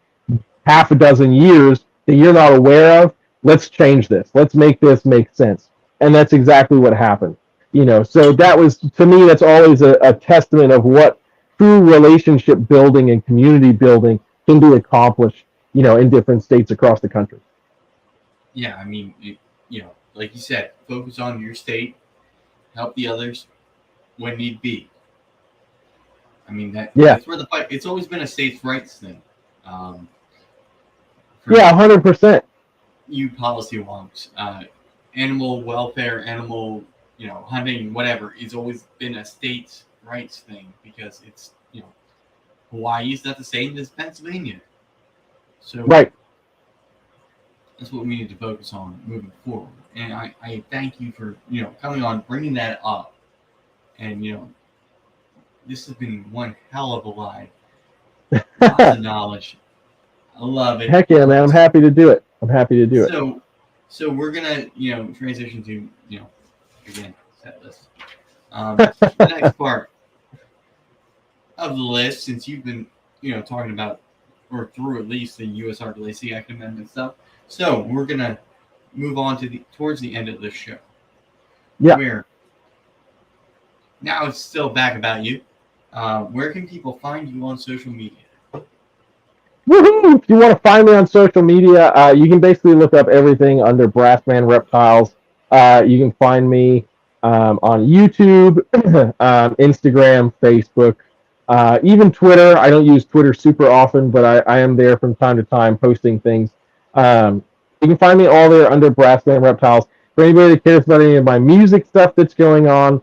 Speaker 3: half a dozen years that you're not aware of. Let's change this. Let's make this make sense. And that's exactly what happened. So that was, to me, that's always a testament of what true relationship building and community building can be accomplished, in different states across the country.
Speaker 1: Yeah, I mean, like you said, focus on your state, help the others when need be. I mean, that's where the fight. It's always been a states' rights thing.
Speaker 3: 100%.
Speaker 1: You policy wonks, animal welfare, animal, hunting, whatever. It's always been a states' rights thing because it's, Hawaii's not the same as Pennsylvania. So
Speaker 3: right.
Speaker 1: That's what we need to focus on moving forward. And I thank you for, coming on, bringing that up. And, this has been one hell of a ride. Lots of knowledge. I love it.
Speaker 3: Heck yeah, man. I'm happy to do it.
Speaker 1: So we're going to, transition to, again, set list. The next part of the list, since you've been, talking about, or through at least the U.S. RWAC Act Amendment stuff. So we're going to move on to towards the end of the show.
Speaker 3: Yeah.
Speaker 1: Where now it's still back about you. Where can people find you on social media?
Speaker 3: Woohoo! If you want to find me on social media, you can basically look up everything under Brassman Reptiles. You can find me on YouTube, Instagram, Facebook, even Twitter. I don't use Twitter super often, but I am there from time to time posting things. You can find me all there under Brassman Reptiles. For anybody that cares about any of my music stuff that's going on,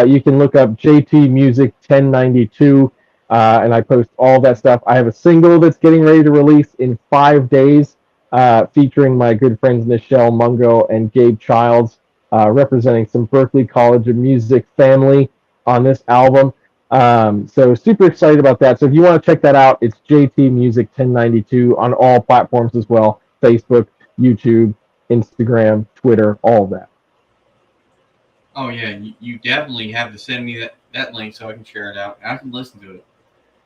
Speaker 3: you can look up JT Music 1092, and I post all that stuff. I have a single that's getting ready to release in 5 days, featuring my good friends Nichelle Mungo and Gabe Childs, representing some Berklee College of Music family on this album. So super excited about that. So if you want to check that out, it's JT Music 1092 on all platforms as well: Facebook, YouTube, Instagram, Twitter, all of that.
Speaker 1: Oh yeah, you definitely have to send me that link so I can share it out. I can listen to it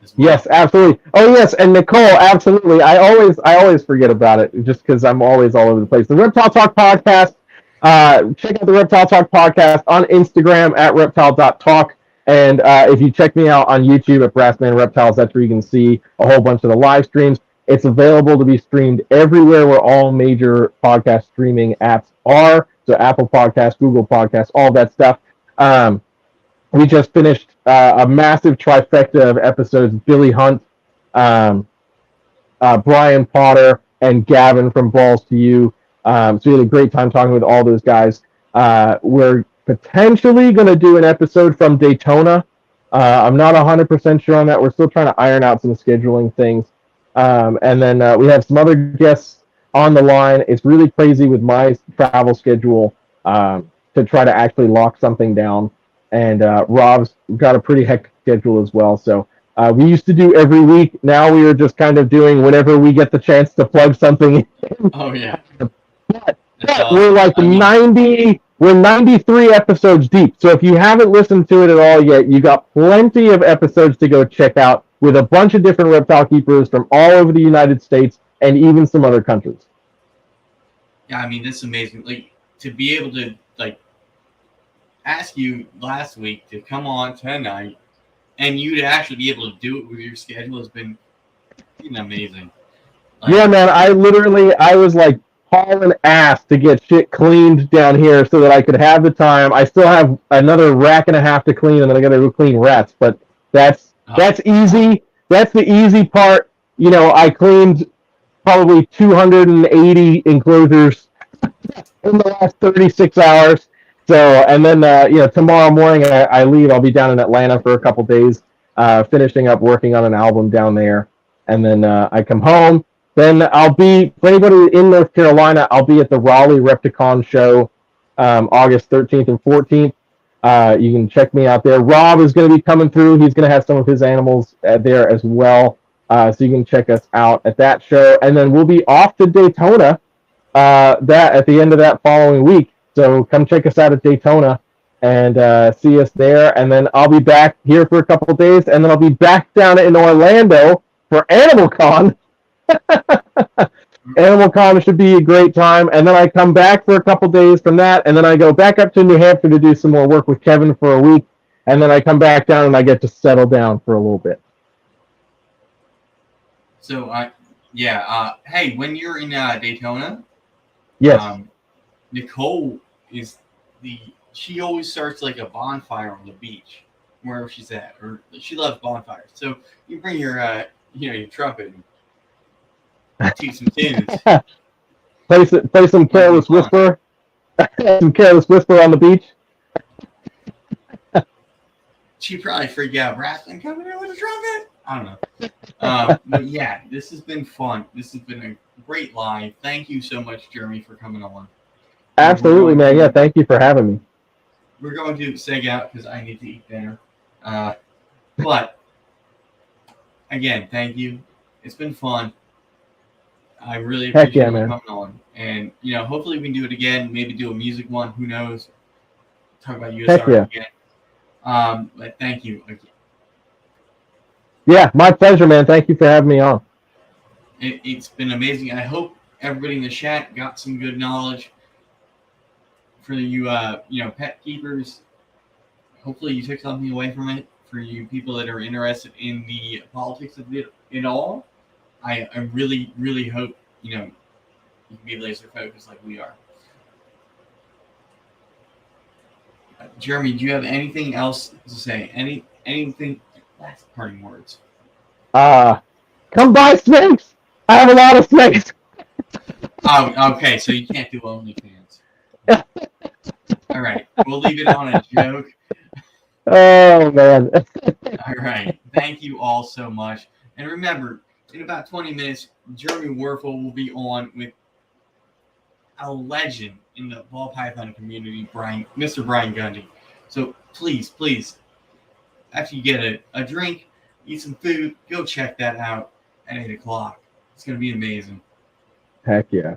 Speaker 1: as well. Yes,
Speaker 3: absolutely. Oh yes, and Nicole, absolutely. I always forget about it just because I'm always all over the place. The Reptile Talk podcast. Check out the Reptile Talk podcast on Instagram at reptile.talk. And if you check me out on YouTube at Brassman Reptiles, that's where you can see a whole bunch of the live streams. It's available to be streamed everywhere where all major podcast streaming apps are. So Apple Podcasts, Google Podcasts, all that stuff. We just finished a massive trifecta of episodes. Billy Hunt, Brian Potter, and Gavin from Balls to You. So we had a great time talking with all those guys. We're potentially going to do an episode from Daytona. I'm not 100% sure on that. We're still trying to iron out some scheduling things. And then we have some other guests on the line. It's really crazy with my travel schedule to try to actually lock something down. And Rob's got a pretty hectic schedule as well. So we used to do every week. Now we are just kind of doing whenever we get the chance to plug something in.
Speaker 1: Oh, yeah.
Speaker 3: But we're like 93 episodes deep. So if you haven't listened to it at all yet, you got plenty of episodes to go check out with a bunch of different reptile keepers from all over the United States and even some other countries.
Speaker 1: Yeah, I mean, that's amazing. Like, to be able to, like, ask you last week to come on tonight, and you to actually be able to do it with your schedule has been amazing. Like,
Speaker 3: Yeah, man, I was like hauling ass to get shit cleaned down here so that I could have the time. I still have another rack and a half to clean, and then I got to go clean rats. But that's easy. That's the easy part. I cleaned probably 280 enclosures in the last 36 hours. So, and then tomorrow morning I leave. I'll be down in Atlanta for a couple days, finishing up working on an album down there, and then I come home. Then I'll be, for anybody in North Carolina, I'll be at the Raleigh Repticon show August 13th and 14th. You can check me out there. Rob is going to be coming through. He's going to have some of his animals there as well. So you can check us out at that show. And then we'll be off to Daytona that at the end of that following week. So come check us out at Daytona and see us there. And then I'll be back here for a couple of days. And then I'll be back down in Orlando for Animal Con. Animal Con should be a great time. And then I come back for a couple days from that. And then I go back up to New Hampshire to do some more work with Kevin for a week. And then I come back down and I get to settle down for a little bit.
Speaker 1: So, hey, when you're in Daytona,
Speaker 3: yes,
Speaker 1: Nicole she always starts like a bonfire on the beach wherever she's at, or she loves bonfires. So you bring your your trumpet and teach some tunes.
Speaker 3: play some Careless Whisper, some Careless Whisper on the beach.
Speaker 1: She probably freak out. Wrestling coming in with a trumpet. I don't know. But yeah, this has been fun. This has been a great live. Thank you so much, Jeremy, for coming on.
Speaker 3: Absolutely, man. Yeah, thank you for having me.
Speaker 1: We're going to seg out because I need to eat dinner. But again, thank you. It's been fun. I really appreciate you coming on. And hopefully we can do it again. Maybe do a music one. Who knows? Talk about USR again. But thank you again.
Speaker 3: Yeah, my pleasure, man. Thank you for having me on.
Speaker 1: It's been amazing. I hope everybody in the chat got some good knowledge for you, pet keepers. Hopefully you took something away from it. For you people that are interested in the politics of it all, I really, really hope, you can be laser focused like we are. Jeremy, do you have anything else to say? Anything? Last parting words.
Speaker 3: Come buy snakes. I have a lot of snakes.
Speaker 1: Oh, okay. So you can't do OnlyFans. All right. We'll leave it on a joke.
Speaker 3: Oh, man.
Speaker 1: All right. Thank you all so much. And remember, in about 20 minutes, Jeremy Werfel will be on with a legend in the ball python community, Mr. Brian Gundy. So please, after you get a drink, eat some food, go check that out at 8 o'clock. It's going to be amazing.
Speaker 3: Heck yeah.